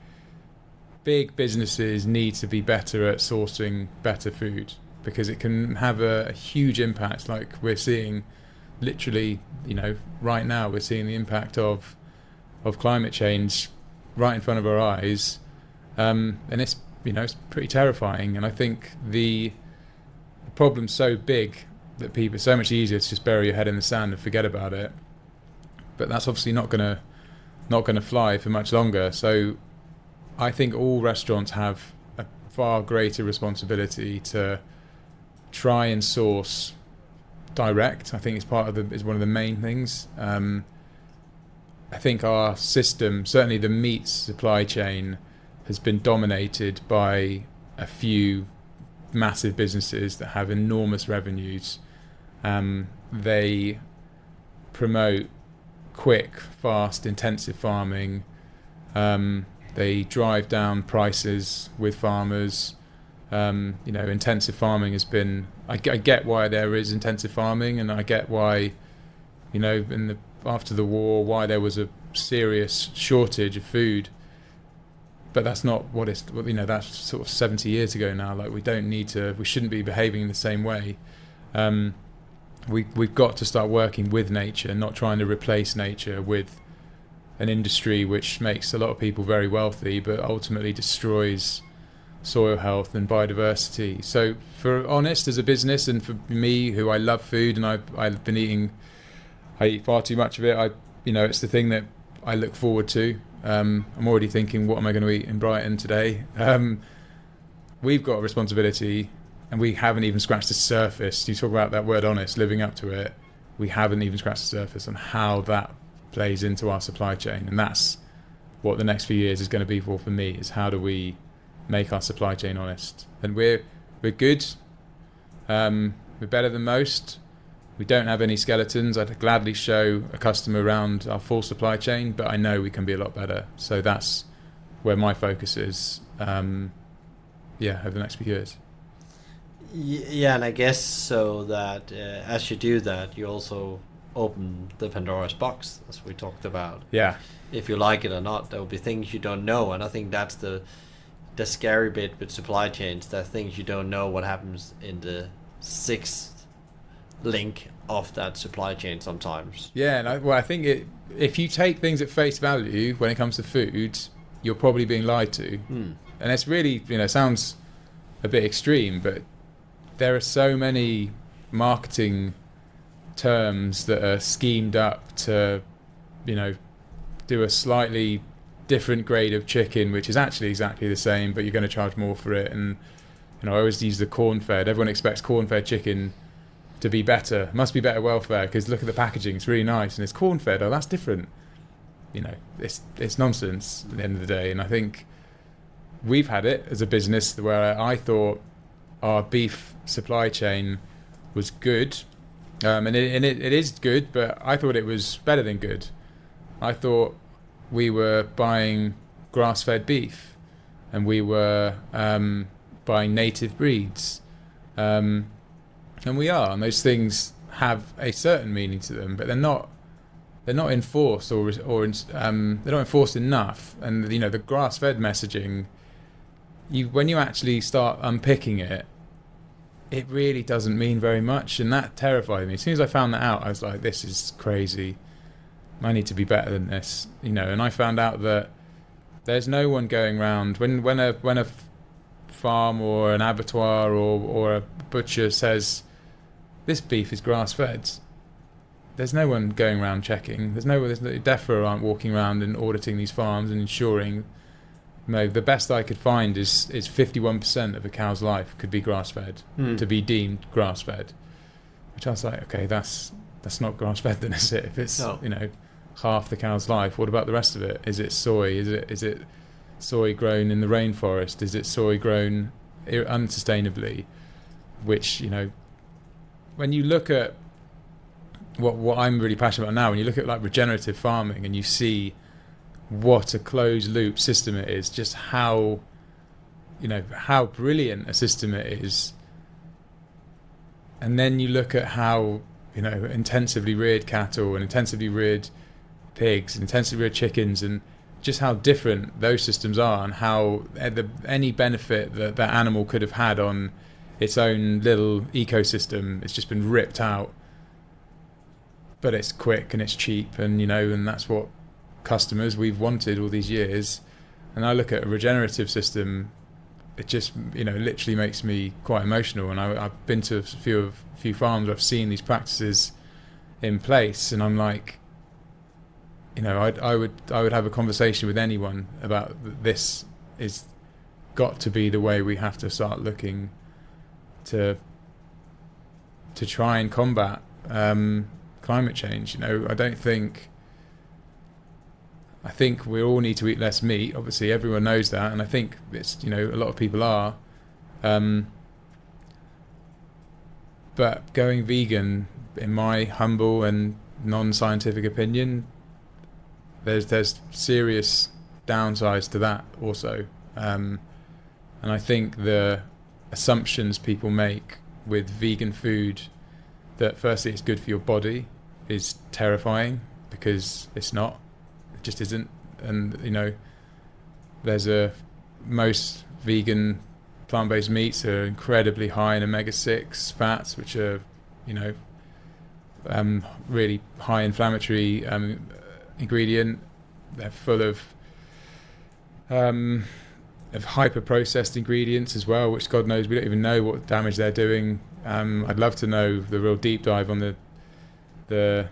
[SPEAKER 2] businesses need to be better at sourcing better food, because it can have a huge impact. Like we're seeing, literally, right now we're seeing the impact of climate change right in front of our eyes, and it's pretty terrifying. And I think the problem's so big that it's so much easier to just bury your head in the sand and forget about it. But that's obviously not gonna fly for much longer. So I think all restaurants have a far greater responsibility to try and source direct. I think it's one of the main things. I think our system, certainly the meat supply chain, has been dominated by a few massive businesses that have enormous revenues. They promote quick, fast, intensive farming. They drive down prices with farmers. Intensive farming has been. I get why there is intensive farming, and I get why, after the war, why there was a serious shortage of food. But that's not that's sort of 70 years ago now. Like we shouldn't be behaving in the same way. We've got to start working with nature, not trying to replace nature with an industry which makes a lot of people very wealthy, but ultimately destroys soil health and biodiversity. So for Honest as a business, and for me, who I love food, and I've been I eat far too much of it. It's the thing that I look forward to. I'm already thinking, what am I going to eat in Brighton today? We've got a responsibility, and we haven't even scratched the surface. You talk about that word honest, living up to it. We haven't even scratched the surface on how that plays into our supply chain. And that's what the next few years is going to be for me, is how do we make our supply chain honest? And we're good. We're better than most. We don't have any skeletons. I'd gladly show a customer around our full supply chain, but I know we can be a lot better. So that's where my focus is, over the next few years.
[SPEAKER 1] Yeah, and I guess so that as you do that, you also open the Pandora's box, as we talked about.
[SPEAKER 2] Yeah.
[SPEAKER 1] If you like it or not, there will be things you don't know, and I think that's the scary bit with supply chains. There are things you don't know what happens in the sixth link of that supply chain sometimes.
[SPEAKER 2] Yeah, and I think if you take things at face value when it comes to food, you're probably being lied to. And it's really, sounds a bit extreme, but there are so many marketing terms that are schemed up to, do a slightly different grade of chicken, which is actually exactly the same, but you're going to charge more for it. And I always use the corn-fed. Everyone expects corn-fed chicken to be better, must be better welfare, because look at the packaging, it's really nice, and it's corn-fed. Oh, that's different. It's nonsense at the end of the day. And I think we've had it as a business where I thought our beef supply chain was good, and it is good, but I thought it was better than good. I thought we were buying grass-fed beef, and we were buying native breeds, and we are, and those things have a certain meaning to them, but they're not enforced or they're not enforced enough. And the grass-fed messaging, when you actually start unpicking it, it really doesn't mean very much, and that terrified me. As soon as I found that out, I was like, this is crazy. I need to be better than this, and I found out that there's no one going around when a farm or an abattoir or a butcher says this beef is grass-fed. There's no one going around checking. There's no DEFRA aren't walking around and auditing these farms and ensuring. No, the best I could find is 51% of a cow's life could be grass-fed, to be deemed grass-fed. Which I was like, okay, that's not grass-fed then, is it? If it's half the cow's life, what about the rest of it? Is it soy? Is it soy grown in the rainforest? Is it soy grown unsustainably? Which when you look at what I'm really passionate about now, when you look at like regenerative farming and you see what a closed loop system it is, just how brilliant a system it is, and then you look at how intensively reared cattle and intensively reared pigs and intensively reared chickens, and just how different those systems are, and how any benefit that animal could have had on its own little ecosystem, it's just been ripped out. But it's quick and it's cheap, and and that's what customers we've wanted all these years. And I look at a regenerative system, it just literally makes me quite emotional. And I've been to a few farms where I've seen these practices in place, and I'm like, I would have a conversation with anyone about this. Is got to be the way we have to start looking to try and combat climate change. I think we all need to eat less meat. Obviously, everyone knows that, and I think it's a lot of people are. But going vegan, in my humble and non-scientific opinion, there's serious downsides to that also. And I think the assumptions people make with vegan food, that firstly it's good for your body, is terrifying, because it's not. It just isn't. And most vegan plant-based meats are incredibly high in omega-6 fats, which are really high inflammatory ingredient. They're full of hyper-processed ingredients as well, which God knows we don't even know what damage they're doing. I'd love to know the real deep dive on the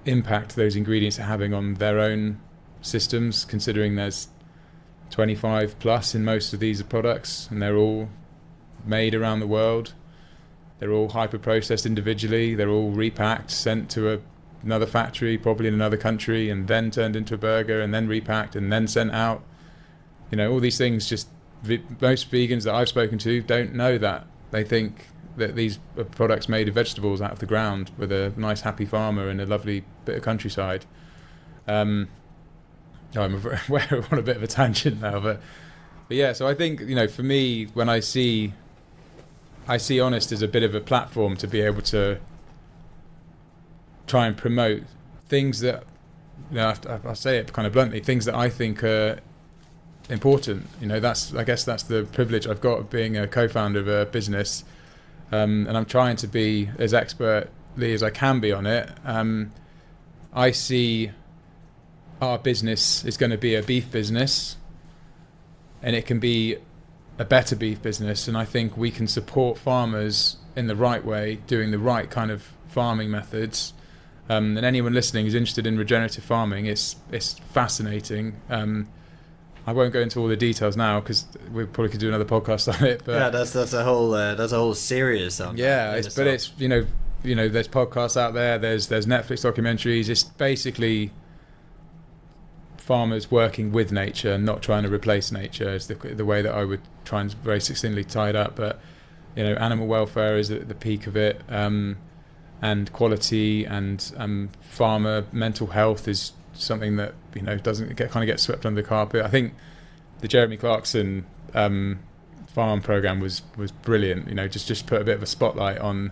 [SPEAKER 2] impact those ingredients are having on their own systems, considering there's 25 plus in most of these products, and they're all made around the world. They're all hyper-processed individually. They're all repacked, sent to another factory, probably in another country, and then turned into a burger, and then repacked, and then sent out. All these things, just most vegans that I've spoken to don't know that. They think that these are products made of vegetables out of the ground with a nice happy farmer in a lovely bit of countryside. I'm on a bit of a tangent now, but yeah, so I think, for me, when I see Honest as a bit of a platform to be able to try and promote things that, I'll say it kind of bluntly, things that I think are important. I guess that's the privilege I've got of being a co-founder of a business, and I'm trying to be as expertly as I can be on it. I see our business is going to be a beef business, and it can be a better beef business, and I think we can support farmers in the right way, doing the right kind of farming methods. And anyone listening who's interested in regenerative farming, it's fascinating. I won't go into all the details now because we probably could do another podcast on it. But
[SPEAKER 1] yeah, that's a whole series.
[SPEAKER 2] There's podcasts out there. There's Netflix documentaries. It's basically farmers working with nature, not trying to replace nature. Is the way that I would try and very succinctly tie it up. But animal welfare is at the peak of it, and quality, and farmer mental health is something that doesn't get swept under the carpet. I think the Jeremy Clarkson farm program was brilliant. Just put a bit of a spotlight on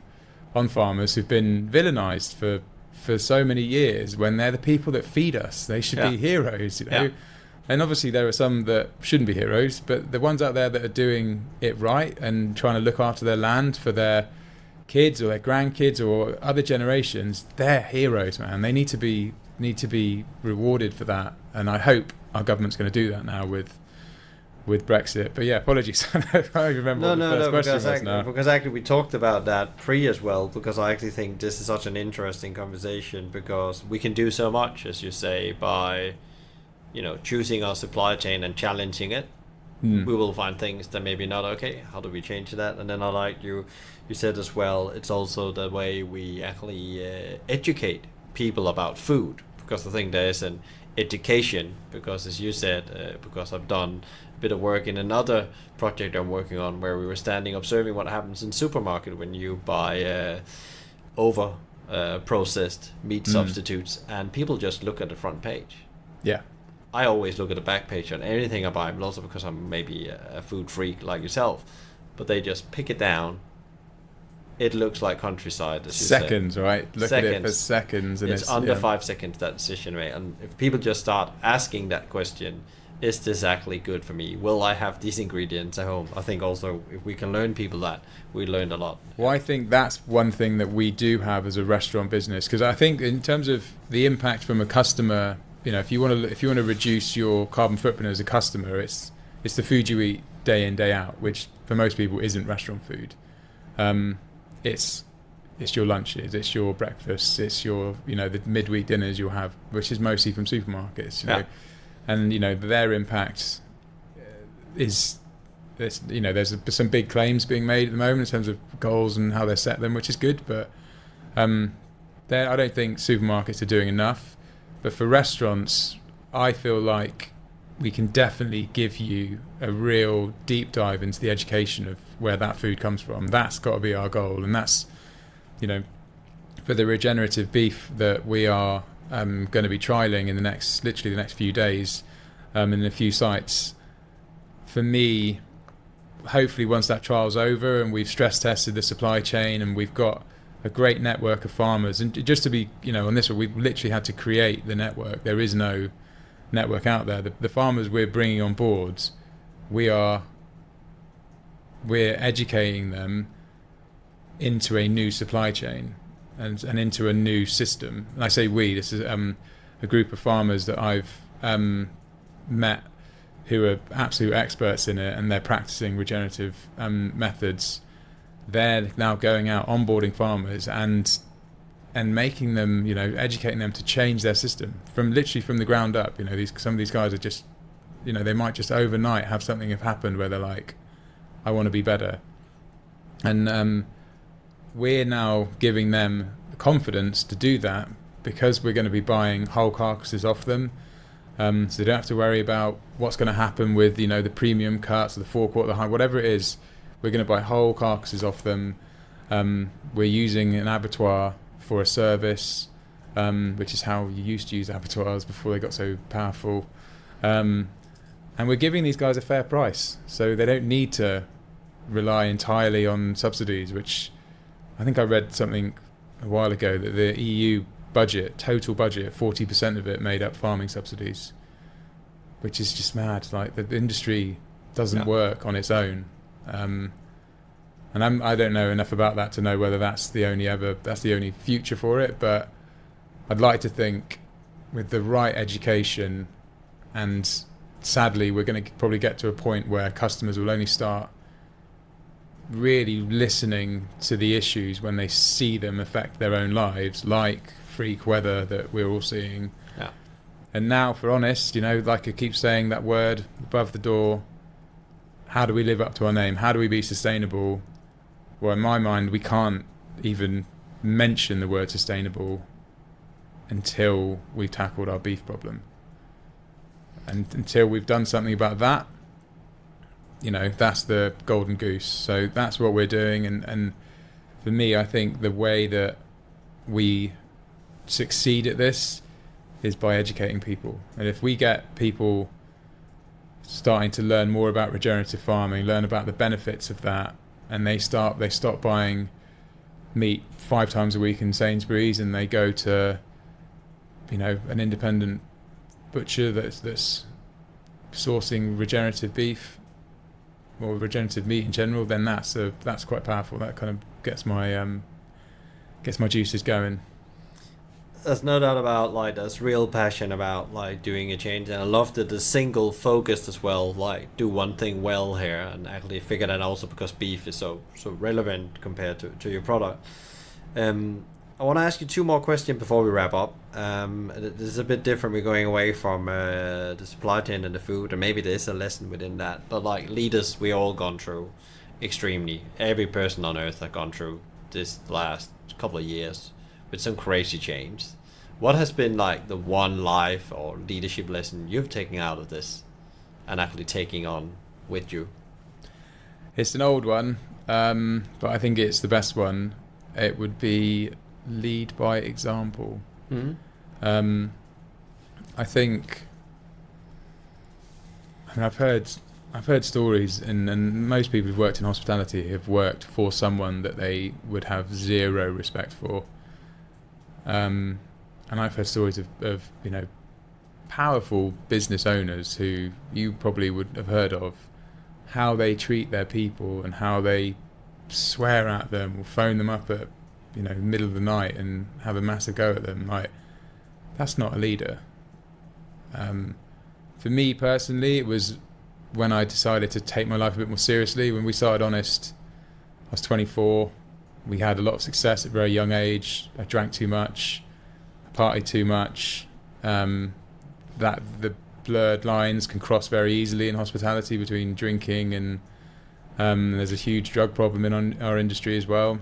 [SPEAKER 2] farmers who've been villainized for so many years, when they're the people that feed us. They should be heroes. And obviously there are some that shouldn't be heroes, but the ones out there that are doing it right and trying to look after their land for their kids or their grandkids or other generations, they're heroes, man. They need to be rewarded for that. And I hope our government's going to do that now with Brexit. But yeah, apologies. I can't remember what the first question was now.
[SPEAKER 1] Because actually we talked about that pre as well, because I actually think this is such an interesting conversation, because we can do so much, as you say, by choosing our supply chain and challenging it. We will find things that maybe not okay. How do we change that? And then I like you said as well, it's also the way we actually educate people about food, because I think there is an education, because as you said, because I've done a bit of work in another project I'm working on, where we were standing observing what happens in supermarket when you buy over processed meat substitutes, and people just look at the front page.
[SPEAKER 2] Yeah,
[SPEAKER 1] I always look at the back page on anything I buy, but also because I'm maybe a food freak like yourself. But they just pick it down. It looks like countryside. As
[SPEAKER 2] seconds,
[SPEAKER 1] you say.
[SPEAKER 2] Right? Look at it for seconds. And
[SPEAKER 1] it's under 5 seconds, that decision rate. And if people just start asking that question, is this actually good for me? Will I have these ingredients at home? I think also if we can learn people that, we learned a lot.
[SPEAKER 2] Well, I think that's one thing that we do have as a restaurant business, because I think in terms of the impact from a customer, if you want to reduce your carbon footprint as a customer, it's the food you eat day in, day out, which for most people isn't restaurant food. It's your lunches, it's your breakfasts, it's your the midweek dinners you'll have, which is mostly from supermarkets. And their impact is there's some big claims being made at the moment in terms of goals and how they set them, which is good, but I don't think supermarkets are doing enough. But for restaurants, I feel like we can definitely give you a real deep dive into the education of where that food comes from. That's got to be our goal, and that's for the regenerative beef that we are going to be trialing in the next few days in a few sites. For me, hopefully once that trial's over and we've stress tested the supply chain and we've got a great network of farmers, and just to be on this one, we've literally had to create the network. There is no network out there. The farmers we're bringing on board, we're educating them into a new supply chain and into a new system. And I say we, this is a group of farmers that I've met who are absolute experts in it, and they're practicing regenerative methods. They're now going out onboarding farmers and making them, educating them to change their system from the ground up. Some of these guys are just, they might just overnight have something have happened where they're like, I want to be better. And we're now giving them the confidence to do that, because we're going to be buying whole carcasses off them. So they don't have to worry about what's going to happen with, the premium cuts or the forecourt, the high, whatever it is. We're going to buy whole carcasses off them. We're using an abattoir for a service, which is how you used to use abattoirs before they got so powerful. And we're giving these guys a fair price, so they don't need to rely entirely on subsidies, which I think I read something a while ago that the EU total budget, 40% of it made up farming subsidies, which is just mad. Like, the industry doesn't work on its own. And I don't know enough about that to know whether that's the only future for it, but I'd like to think with the right education, and sadly we're going to probably get to a point where customers will only start really listening to the issues when they see them affect their own lives, like freak weather that we're all seeing. And now, for Honest, like I keep saying that word above the door, how do we live up to our name? How do we be sustainable? Well, in my mind, we can't even mention the word sustainable until we've tackled our beef problem. And until we've done something about that, that's the golden goose. So that's what we're doing. And for me, I think the way that we succeed at this is by educating people. And if we get people starting to learn more about regenerative farming, learn about the benefits of that, and they stop buying meat 5 times a week in Sainsbury's, and they go to an independent butcher that's sourcing regenerative beef or regenerative meat in general, then that's quite powerful. That kind of gets my juices going.
[SPEAKER 1] There's no doubt about there's real passion about doing a change, and I love the single focused as well, do one thing well here, and actually figure that also because beef is so relevant compared to your product. I want to ask you 2 more questions before we wrap up. This is a bit different. We're going away from the supply chain and the food, and maybe there's a lesson within that. But leaders, we all gone through extremely. Every person on earth has gone through this last couple of years with some crazy change. What has been the one life or leadership lesson you've taken out of this and actually taking on with you?
[SPEAKER 2] It's an old one, but I think it's the best one. It would be lead by example. Mm-hmm. I think, I've heard stories, and most people who've worked in hospitality have worked for someone that they would have zero respect for. And I've heard stories of powerful business owners who you probably would have heard of, how they treat their people and how they swear at them or phone them up at middle of the night and have a massive go at them. That's not a leader. For me personally, it was when I decided to take my life a bit more seriously. When we started Honest, I was 24. We had a lot of success at a very young age. I drank too much, I partied too much. That the blurred lines can cross very easily in hospitality between drinking and there's a huge drug problem in our industry as well.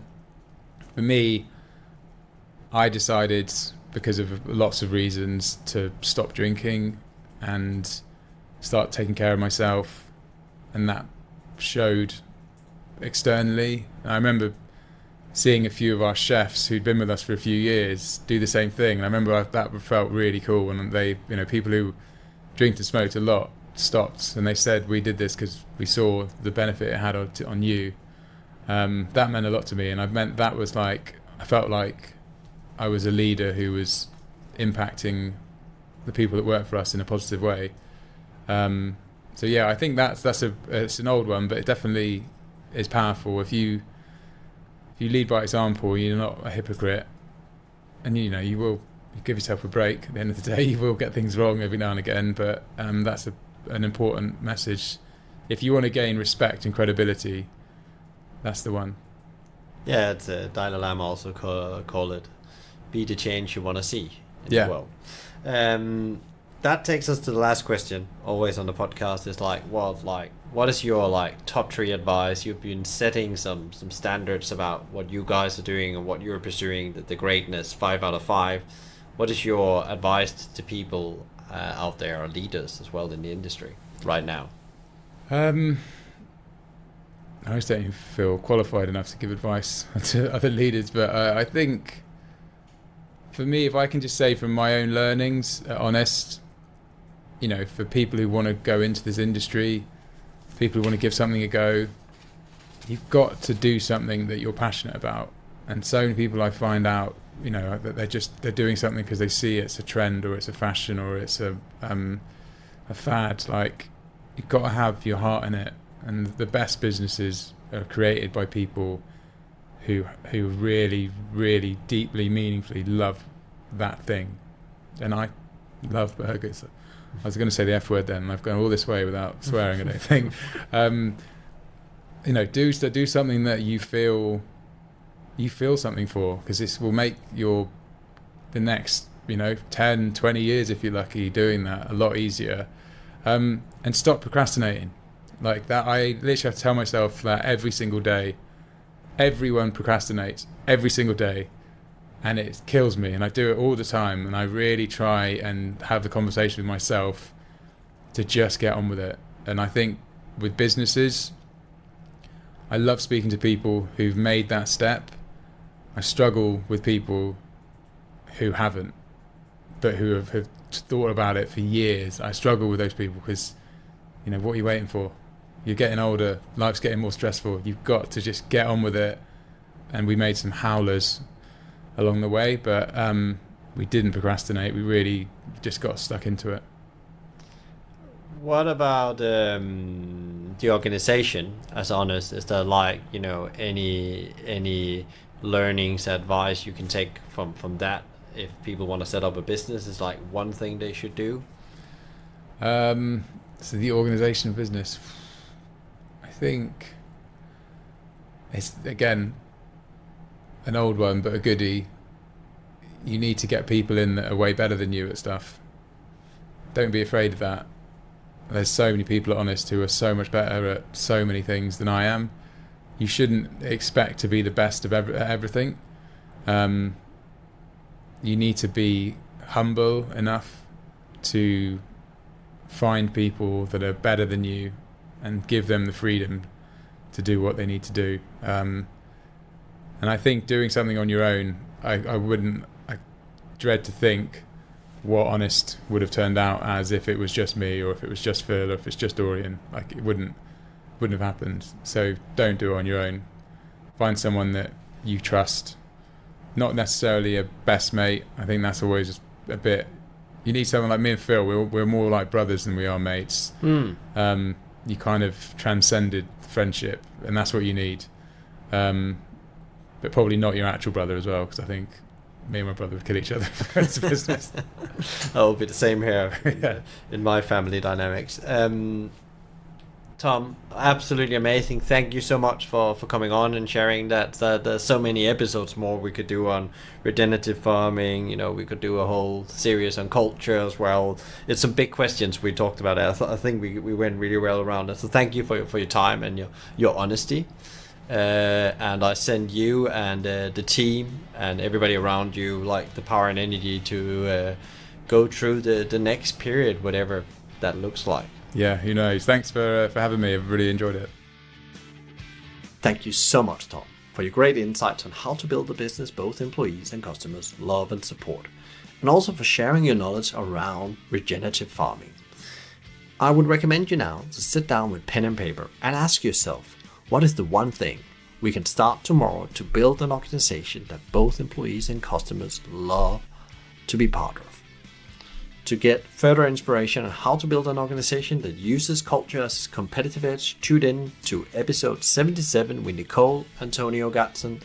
[SPEAKER 2] For me, I decided, because of lots of reasons, to stop drinking and start taking care of myself, and that showed externally. And I remember seeing a few of our chefs who'd been with us for a few years do the same thing. And I remember that felt really cool when they, people who drinked and smoked a lot stopped, and they said, we did this because we saw the benefit it had on you. That meant a lot to me, and I felt like I was a leader who was impacting the people that work for us in a positive way. So yeah, I think it's an old one, but it definitely is powerful. If you lead by example, you're not a hypocrite, and you will give yourself a break. At the end of the day, you will get things wrong every now and again, but that's an important message. If you want to gain respect and credibility, that's the one.
[SPEAKER 1] Yeah, it's Dalai Lama also call it, be the change you want to see in the world. That takes us to the last question, always on the podcast, is what is your top 3 advice? You've been setting some standards about what you guys are doing and what you're pursuing, the greatness, 5 out of 5. What is your advice to people out there, or leaders as well in the industry right now?
[SPEAKER 2] I just don't even feel qualified enough to give advice to other leaders, but I think for me, if I can just say from my own learnings at Honest, for people who want to go into this industry, people who want to give something a go, you've got to do something that you're passionate about. And so many people I find out, that they're doing something because they see it's a trend or it's a fashion or it's a fad. You've got to have your heart in it. And the best businesses are created by people who really, really deeply, meaningfully love that thing. And I love burgers. I was going to say the F word then, and I've gone all this way without swearing, I don't think. Do something that you feel something for, because this will make the next 10, 20 years, if you're lucky, doing that a lot easier. And stop procrastinating. Like that, I literally have to tell myself that every single day. Everyone procrastinates every single day, and it kills me, and I do it all the time, and I really try and have the conversation with myself to just get on with it. And I think with businesses, I love speaking to people who've made that step. I struggle with people who haven't, but who have thought about it for years. I struggle with those people because, what are you waiting for? You're getting older, life's getting more stressful. You've got to just get on with it. And we made some howlers along the way, but we didn't procrastinate. We really just got stuck into it.
[SPEAKER 1] What about the organization as Honest? Is there any learnings, advice you can take from that? If people want to set up a business, is like one thing they should do?
[SPEAKER 2] So the organization of business, I think it's, again, an old one, but a goodie. You need to get people in that are way better than you at stuff. Don't be afraid of that. There's so many people at Honest who are so much better at so many things than I am. You shouldn't expect to be the best of everything. You need to be humble enough to find people that are better than you and give them the freedom to do what they need to do. And I think doing something on your own, I dread to think what Honest would have turned out as if it was just me, or if it was just Phil, or if it's just Dorian. Like, it wouldn't have happened. So don't do it on your own. Find someone that you trust. Not necessarily a best mate. I think that's always just a bit. You need someone like me and Phil. We're more like brothers than we are mates. You kind of transcended friendship, and that's what you need. But probably not your actual brother as well, because I think me and my brother would kill each other for the business.
[SPEAKER 1] That'll be the same here in my family dynamics. Tom, absolutely amazing. Thank you so much for coming on and sharing that. There's so many episodes more we could do on regenerative farming. We could do a whole series on culture as well. It's some big questions we talked about. I think we went really well around it. So thank you for your time and your honesty. And I send you and the team and everybody around you like the power and energy to go through the next period, whatever that looks like.
[SPEAKER 2] Yeah, who knows? Thanks for having me. I've really enjoyed it.
[SPEAKER 1] Thank you so much, Tom, for your great insights on how to build a business both employees and customers love and support, and also for sharing your knowledge around regenerative farming. I would recommend you now to sit down with pen and paper and ask yourself, what is the one thing we can start tomorrow to build an organization that both employees and customers love to be part of? To get further inspiration on how to build an organization that uses culture as its competitive edge, tune in to episode 77 with Nicole Antonio Gatson,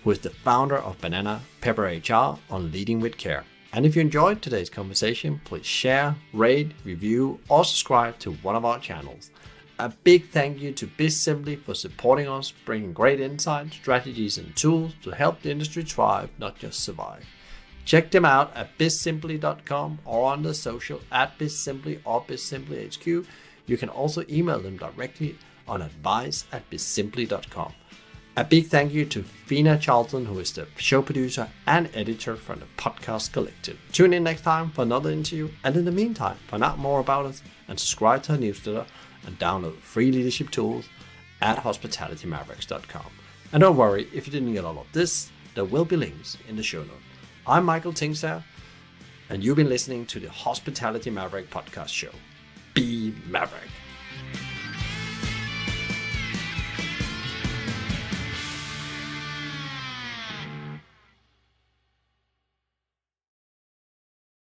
[SPEAKER 1] who is the founder of Banana Pepper HR, on leading with care. And if you enjoyed today's conversation, please share, rate, review, or subscribe to one of our channels. A big thank you to BizSimply for supporting us, bringing great insights, strategies, and tools to help the industry thrive, not just survive. Check them out at bizsimply.com or on the social at bizsimply or bizsimplyhq. You can also email them directly on advice@bizsimply.com. A big thank you to Fina Charlton, who is the show producer and editor from the Podcast Collective. Tune in next time for another interview, and in the meantime, find out more about us and subscribe to our newsletter and download free leadership tools at hospitalitymavericks.com. And don't worry, if you didn't get all of this, there will be links in the show notes. I'm Michael Tingsager, and you've been listening to the Hospitality Maverick podcast show. Be Maverick.